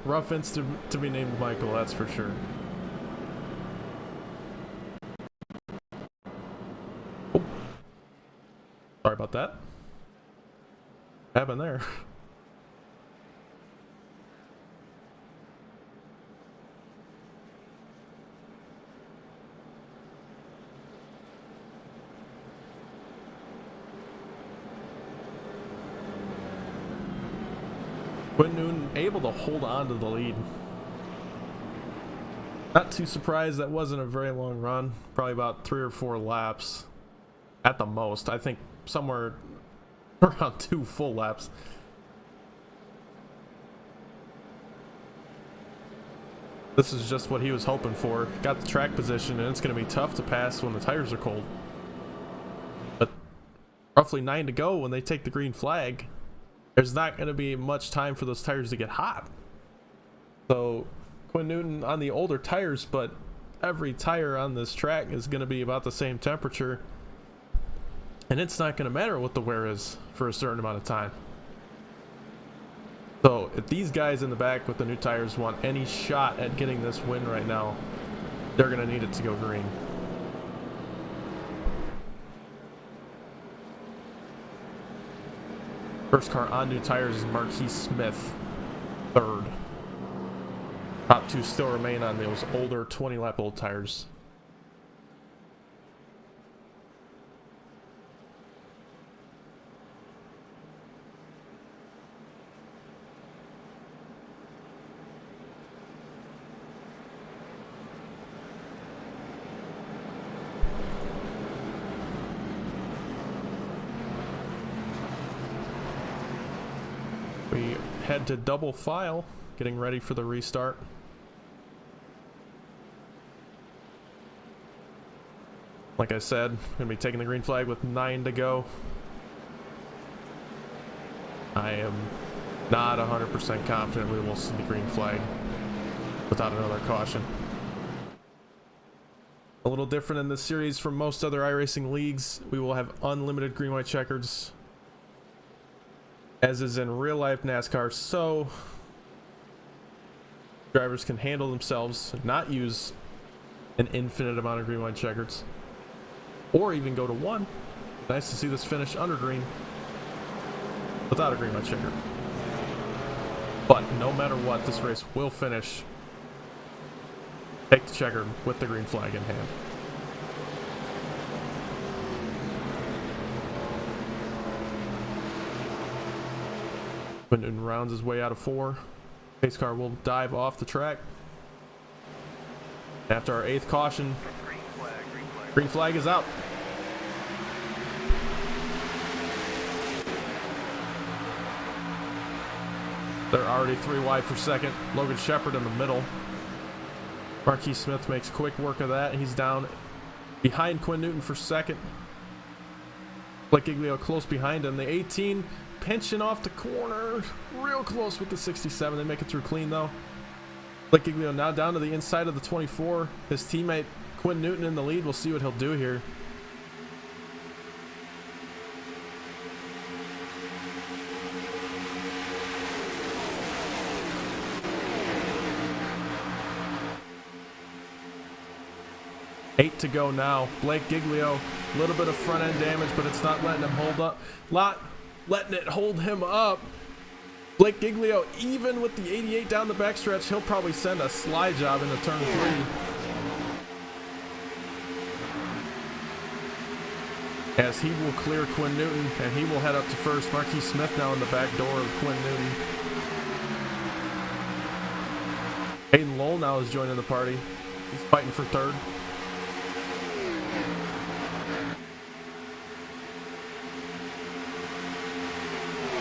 Ruffins to be named Michael, that's for sure. Oh. Sorry about that. What happened there? Quinn Newton able to hold on to the lead. Not too surprised, that wasn't a very long run. Probably about 3 or 4 laps at the most. I think somewhere around 2 full laps. This is just what he was hoping for. Got the track position, and it's going to be tough to pass when the tires are cold. But roughly 9 to go when they take the green flag. There's not going to be much time for those tires to get hot. So Quinn Newton on the older tires, but every tire on this track is going to be about the same temperature. And it's not going to matter what the wear is for a certain amount of time. So if these guys in the back with the new tires want any shot at getting this win right now, they're going to need it to go green. First car on new tires is Marquis Smith, 3rd. Top 2 still remain on those older 20-lap old tires. We head to double file, getting ready for the restart. Like I said, gonna be taking the green flag with 9 to go. I am not 100% confident we will see the green flag without another caution. A little different in this series from most other iRacing leagues. We will have unlimited green-white checkers, as is in real life NASCAR, so drivers can handle themselves, not use an infinite amount of green white checkers, or even go to 1. Nice to see this finish under green without a green white checker. But no matter what, this race will finish. Take the checker with the green flag in hand. Quinton rounds his way out of 4. Pace car will dive off the track. After our 8th caution, green flag is out. They're already 3 wide for 2nd. Logan Shepard in the middle. Marquis Smith makes quick work of that. He's down behind Quinn Newton for 2nd. Blake Giglio close behind him. The 18 pinching off the corner. Real close with the 67. They make it through clean though. Blake Giglio now down to the inside of the 24. His teammate Quinn Newton in the lead. We'll see what he'll do here. Eight to go now. Blake Giglio, a little bit of front end damage, but it's not letting him hold up. Letting it hold him up. Blake Giglio, even with the 88 down the backstretch, he'll probably send a slide job into turn 3. as he will clear Quinn Newton, and he will head up to first. Marquis Smith now in the back door of Quinn Newton. Hayden Lowell now is joining the party. He's fighting for third.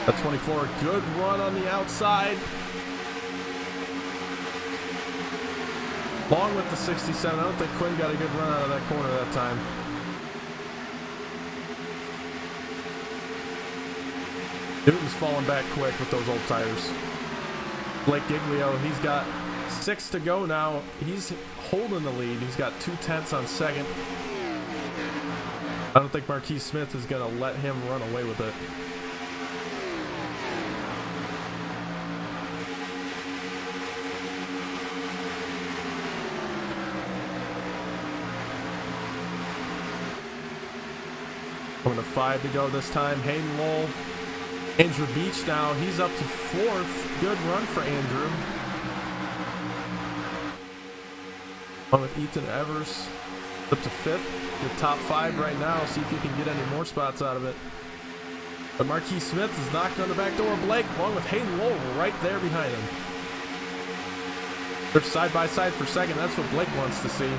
At 24, good run on the outside. Long with the 67. I don't think Quinn got a good run out of that corner that time. Newton's falling back quick with those old tires. Blake Giglio, he's got 6 to go now. He's holding the lead. He's got 2/10 on second. I don't think Marquis Smith is going to let him run away with it. Going to 5 to go this time. Hayden Lowell. Andrew Beach now. He's up to 4th. Good run for Andrew. On with Ethan Evers. Up to 5th. The top 5 right now. See if he can get any more spots out of it. But Marquis Smith is knocking on the back door of Blake, along with Hayden Lowell right there behind him. They're side by side for second. That's what Blake wants to see.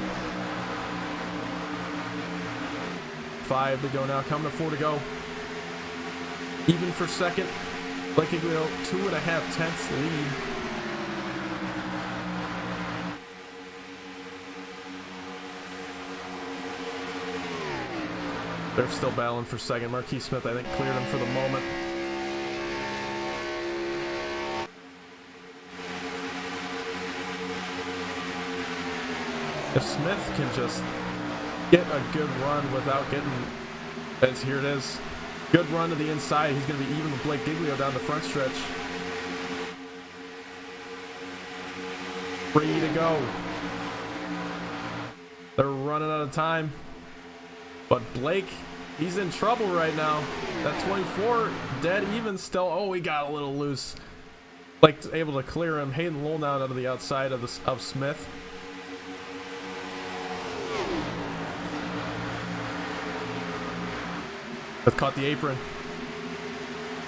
5 to go now, coming to 4 to go. Even for second. Blake Giglio, 2.5 tenths lead. They're still battling for second. Marquis Smith, I think, cleared him for the moment. If Smith can just get a good run without getting, as here it is, good run to the inside, he's going to be even with Blake Giglio down the front stretch. 3 to go. They're running out of time. But Blake, he's in trouble right now. That 24, dead even still. Oh, he got a little loose. Blake's able to clear him. Hayden Lowell now out of the outside of Smith. Smith caught the apron.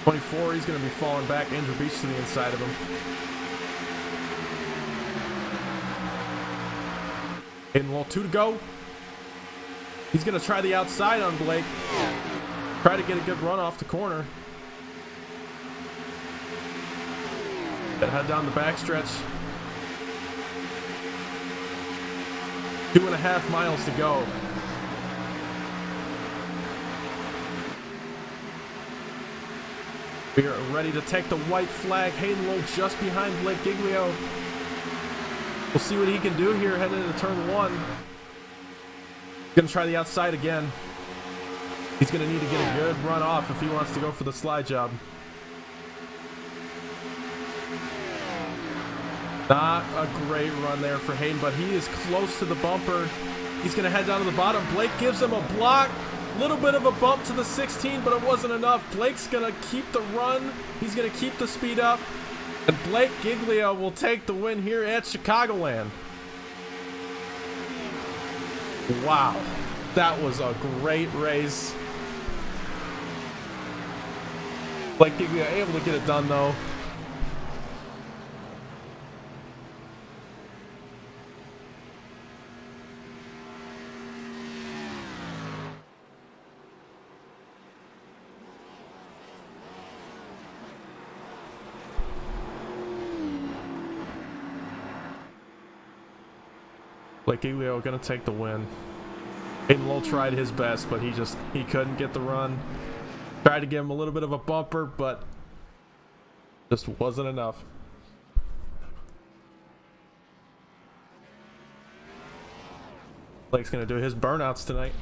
24, he's going to be falling back. Andrew Beach to the inside of him. Hayden Lowell, 2 to go. He's going to try the outside on Blake. Try to get a good run off the corner. Then head down the backstretch. 2.5 miles to go. We are ready to take the white flag. Hayden Lowell just behind Blake Giglio. We'll see what he can do here heading into turn 1. Gonna try the outside again. He's gonna need to get a good run off if he wants to go for the slide job. Not a great run there for Hayden, but he is close to the bumper. He's gonna head down to the bottom. Blake gives him a block. Little bit of a bump to the 16, but it wasn't enough. Blake's gonna keep the run. He's gonna keep the speed up. And Blake Giglio will take the win here at Chicagoland. Wow, that was a great race. Blake Giglio able to get it done though. Blake Giglio gonna take the win. Hayden Lowell tried his best, but he couldn't get the run. Tried to give him a little bit of a bumper, but just wasn't enough. Blake's gonna do his burnouts tonight.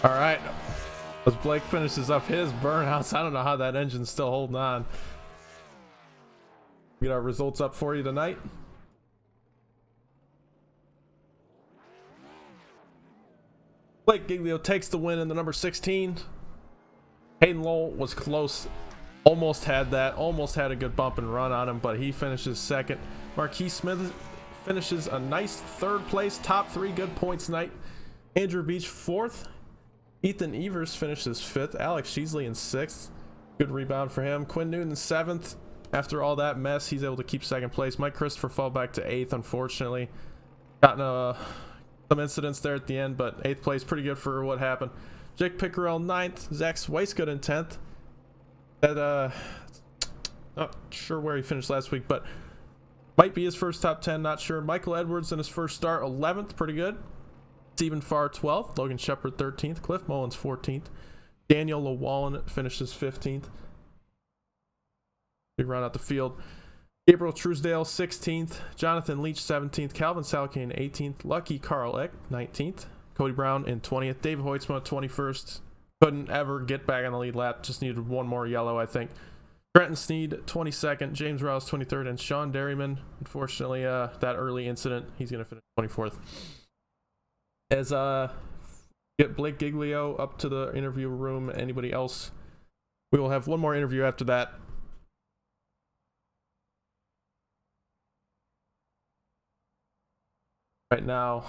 All right. As Blake finishes up his burnouts, I don't know how that engine's still holding on. Get our results up for you tonight. Blake Giglio takes the win in the number 16. Hayden Lowell was close. Almost had a good bump and run on him, but he finishes second. Marquis Smith finishes a nice third place, top 3 good points night. Andrew Beach fourth. Ethan Evers finishes 5th. Alex Sheasley in 6th. Good rebound for him. Quinn Newton 7th. After all that mess, he's able to keep 2nd place. Mike Christopher fell back to 8th, unfortunately. Gotten some incidents there at the end, but 8th place, pretty good for what happened. Jake Pickerel 9th. Zach Weisgood in 10th. Not sure where he finished last week, but might be his first top 10, not sure. Michael Edwards in his first start, 11th, pretty good. Stephen Farr 12th, Logan Shepard 13th, Cliff Mullins 14th, Daniel Llewellyn finishes 15th. Big run out the field. Gabriel Truesdale 16th, Jonathan Leach 17th, Calvin Salkane 18th, Lucky Carl Eck 19th, Cody Brown in 20th, David Hoytsma 21st. Couldn't ever get back on the lead lap, just needed one more yellow, I think. Trenton Sneed 22nd, James Rouse 23rd, and Sean Derryman, unfortunately, that early incident, he's going to finish 24th. As get Blake Giglio up to the interview room, anybody else, we will have one more interview after that. Right now,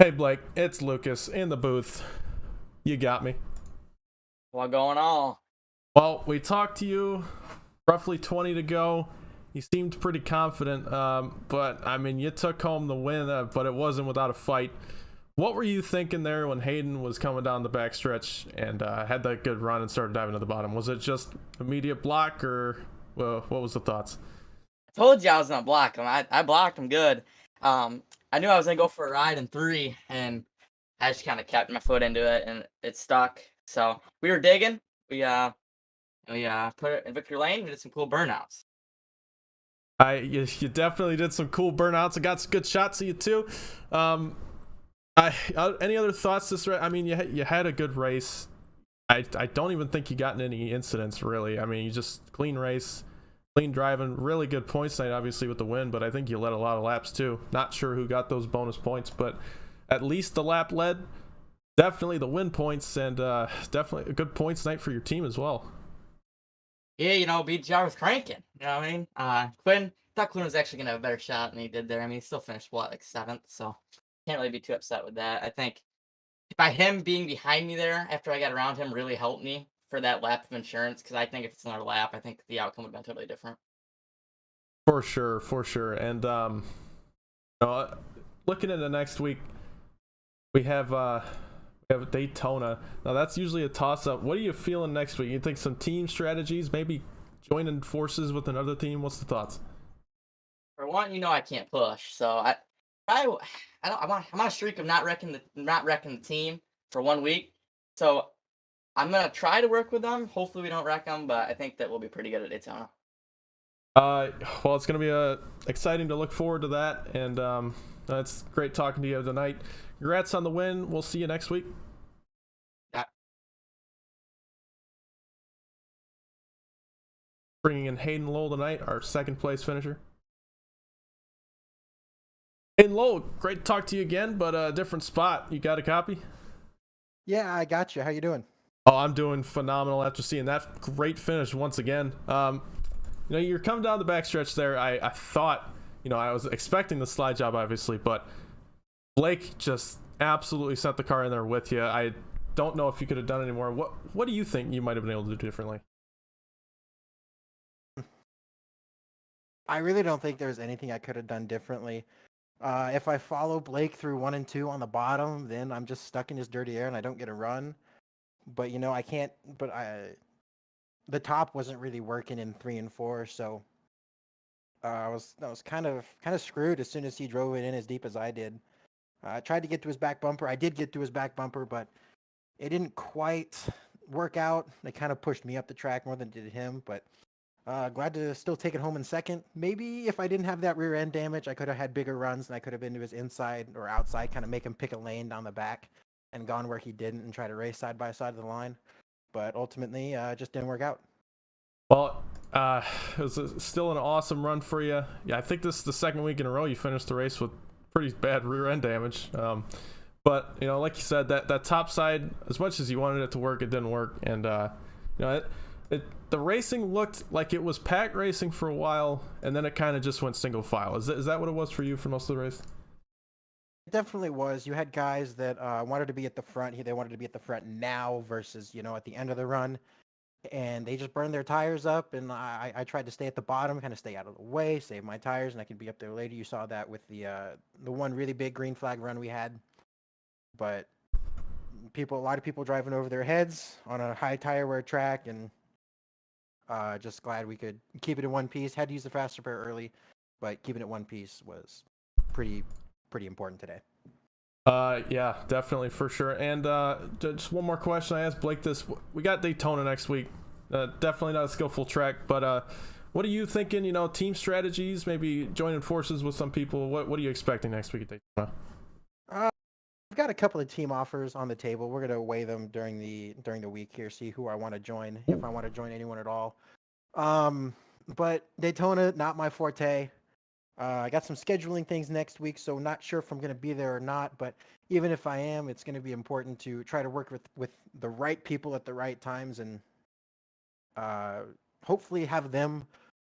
hey Blake, it's Lucas in the booth. You got me. What going on? Well, we talked to you roughly 20 to go. You seemed pretty confident, but I mean, you took home the win, but it wasn't without a fight. What were you thinking there when Hayden was coming down the backstretch and had that good run and started diving to the bottom? Was it just immediate block, or what was the thoughts? I told you I was gonna block him. I blocked him good. I knew I was gonna go for a ride in 3, and I just kind of kept my foot into it, and it stuck. So we were digging. We put it in Victory Lane. We did some cool burnouts. You definitely did some cool burnouts. I got some good shots of you too. Any other thoughts this race? I mean, you had a good race. I don't even think you got in any incidents really. I mean, you just clean race, clean driving, really good points night obviously with the win, but I think you led a lot of laps too. Not sure who got those bonus points, but at least the lap led. Definitely the win points, and definitely a good points night for your team as well. Yeah, BGR was cranking. You know what I mean? Quinn, thought Quinn was actually gonna have a better shot than he did there. I mean, he still finished like 7th, so can't really be too upset with that. I think by him being behind me there after I got around him really helped me for that lap of insurance, because I think if it's another lap, I think the outcome would have been totally different. For sure. And looking into next week, we have Daytona. Now that's usually a toss-up. What are you feeling next week? You think some team strategies, maybe joining forces with another team? What's the thoughts? For one, I can't push, so I'm on a streak of not wrecking the team for 1 week. So I'm gonna try to work with them. Hopefully we don't wreck them, but I think that we'll be pretty good at Daytona. Well, it's gonna be exciting to look forward to that, and it's great talking to you tonight. Congrats on the win. We'll see you next week. Yeah. Bringing in Hayden Lowell tonight, our 2nd place finisher. Hayden Lowell, great to talk to you again, but a different spot. You got a copy? Yeah, I got you. How you doing? Oh, I'm doing phenomenal after seeing that great finish once again. You're coming down the backstretch there. I thought, I was expecting the slide job, obviously, but Blake just absolutely sent the car in there with you. I don't know if you could have done any more. What do you think you might have been able to do differently? I really don't think there's anything I could have done differently. If I follow Blake through 1 and 2 on the bottom, then I'm just stuck in his dirty air and I don't get a run. But I can't. But the top wasn't really working in 3 and 4, so I was kind of screwed as soon as he drove it in as deep as I did. I tried to get to his back bumper. I did get to his back bumper, but it didn't quite work out. They kind of pushed me up the track more than it did him, but glad to still take it home in second. Maybe if I didn't have that rear end damage, I could have had bigger runs and I could have been to his inside or outside, kind of make him pick a lane down the back and gone where he didn't and try to race side by side of the line. But ultimately, it just didn't work out. Well, it was still an awesome run for you. Yeah, I think this is the second week in a row you finished the race with pretty bad rear end damage. But you know, like you said, that top side, as much as you wanted it to work, it didn't work. And you know, the racing looked like it was pack racing for a while, and then it kind of just went single file. Is that what it was for you for most of the race? It definitely was. You had guys that wanted to be at the front. They wanted to be at the front now versus, at the end of the run. And they just burned their tires up. And I tried to stay at the bottom, kind of stay out of the way, save my tires, and I could be up there later. You saw that with the one really big green flag run we had. But a lot of people driving over their heads on a high tire wear track, and just glad we could keep it in one piece. Had to use the fast repair early, but keeping it one piece was pretty important today. Yeah, definitely, for sure. And just one more question I asked Blake this. We got Daytona next week. Definitely not a skillful track, but what are you thinking, team strategies, maybe joining forces with some people? What are you expecting next week at Daytona? I've got a couple of team offers on the table. We're gonna weigh them during the week here, see who I want to join, if I want to join anyone at all. But Daytona, not my forte. I got some scheduling things next week, so not sure if I'm going to be there or not. But even if I am, it's going to be important to try to work with the right people at the right times, and hopefully have them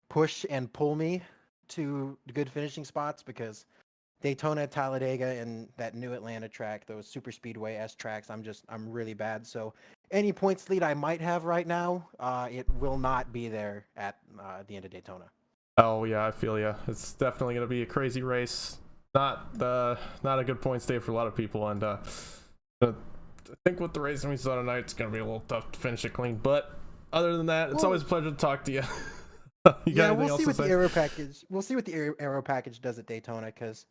push and pull me to good finishing spots, because Daytona, Talladega, and that new Atlanta track, those super speedway S tracks, I'm really bad. So any points lead I might have right now, it will not be there at the end of Daytona. Oh yeah, I feel ya. It's definitely going to be a crazy race. Not a good points day for a lot of people, and I think with the racing we saw tonight, it's going to be a little tough to finish it clean. But other than that, it's always a pleasure to talk to you. We'll see what the aero package. We'll see what the aero package does at Daytona, because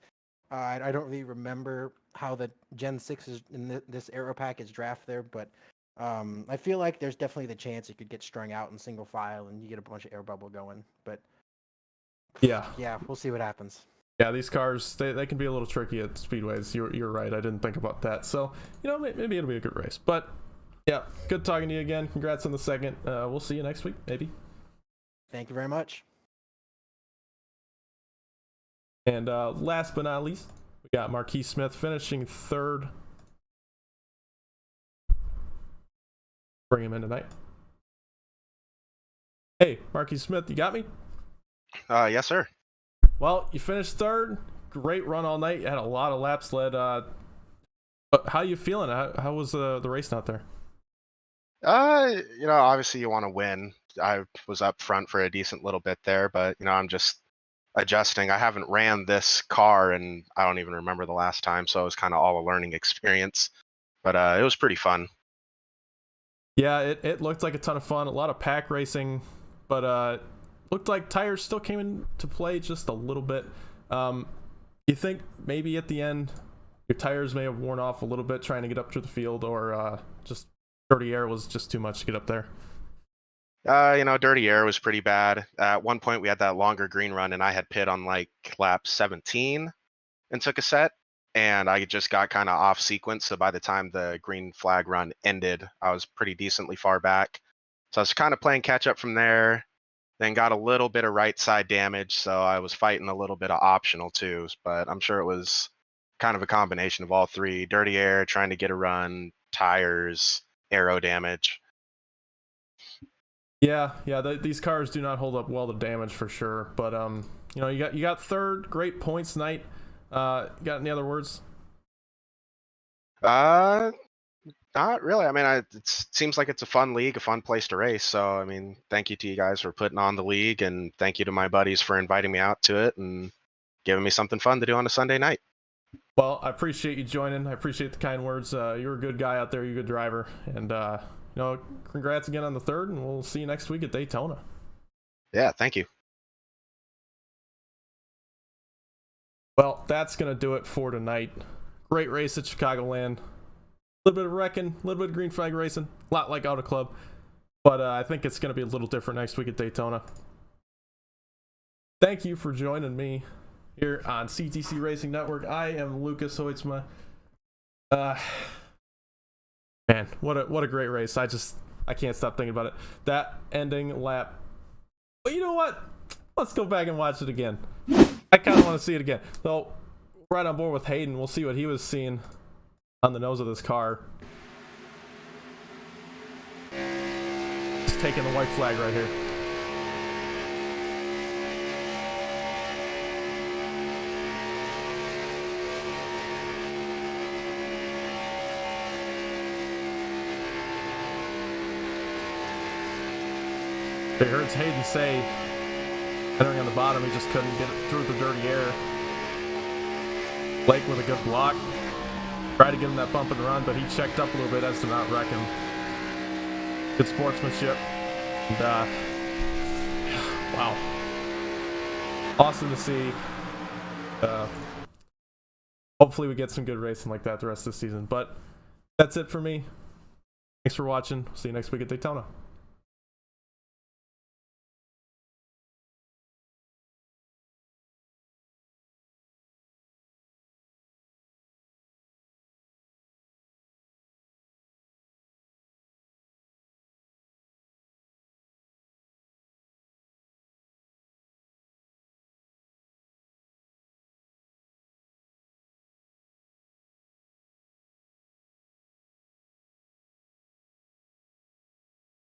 I don't really remember how the Gen 6 is in this aero package draft there, but I feel like there's definitely the chance it could get strung out in single file and you get a bunch of air bubble going. But yeah, we'll see what happens. Yeah, these cars, they can be a little tricky at speedways. You're right. I didn't think about that. So, maybe it'll be a good race. But yeah, good talking to you again. Congrats on the second. We'll see you next week, maybe. Thank you very much. And last but not least, we got Marquis Smith finishing third. Bring him in tonight. Hey, Marquis Smith, you got me? Yes, sir. Well, you finished third. Great run all night. You had a lot of laps led. But how you feeling? How was the race out there? Obviously you want to win. I was up front for a decent little bit there, but I'm just adjusting. I haven't ran this car and I don't even remember the last time, so it was kind of all a learning experience. But it was pretty fun. Yeah, it looked like a ton of fun. A lot of pack racing, but looked like tires still came into play just a little bit. You think maybe at the end your tires may have worn off a little bit trying to get up to the field, or just dirty air was just too much to get up there? Dirty air was pretty bad. At one point we had that longer green run and I had pit on like lap 17 and took a set, and I just got kind of off sequence. So by the time the green flag run ended, I was pretty decently far back. So I was kind of playing catch up from there, then got a little bit of right side damage. So I was fighting a little bit of optional twos, but I'm sure it was kind of a combination of all three: dirty air, trying to get a run, tires, aero damage. Yeah, these cars do not hold up well to damage for sure. But you got third, great points night. Got any other words? Not really. I mean, it seems like it's a fun league, a fun place to race. So, I mean, thank you to you guys for putting on the league, and thank you to my buddies for inviting me out to it and giving me something fun to do on a Sunday night. Well, I appreciate you joining. I appreciate the kind words. You're a good guy out there. You're a good driver, and congrats again on the third, and we'll see you next week at Daytona. Yeah, thank you. Well, that's going to do it for tonight. Great race at Chicagoland. A little bit of wrecking, a little bit of green flag racing, a lot like Auto Club. But I think it's going to be a little different next week at Daytona. Thank you for joining me here on CTC Racing Network. I am Lucas Hoitzma. Man, what a great race. I can't stop thinking about it. That ending lap. Well, you know what? Let's go back and watch it again. I kind of want to see it again. So, right on board with Hayden. We'll see what he was seeing on the nose of this car. Just taking the white flag right here. It hurts Hayden say, entering on the bottom, he just couldn't get it through the dirty air. Blake with a good block. Tried to give him that bump and run, but he checked up a little bit as to not wreck him. Good sportsmanship. And, wow. Awesome to see. Hopefully we get some good racing like that the rest of the season. But that's it for me. Thanks for watching. See you next week at Daytona.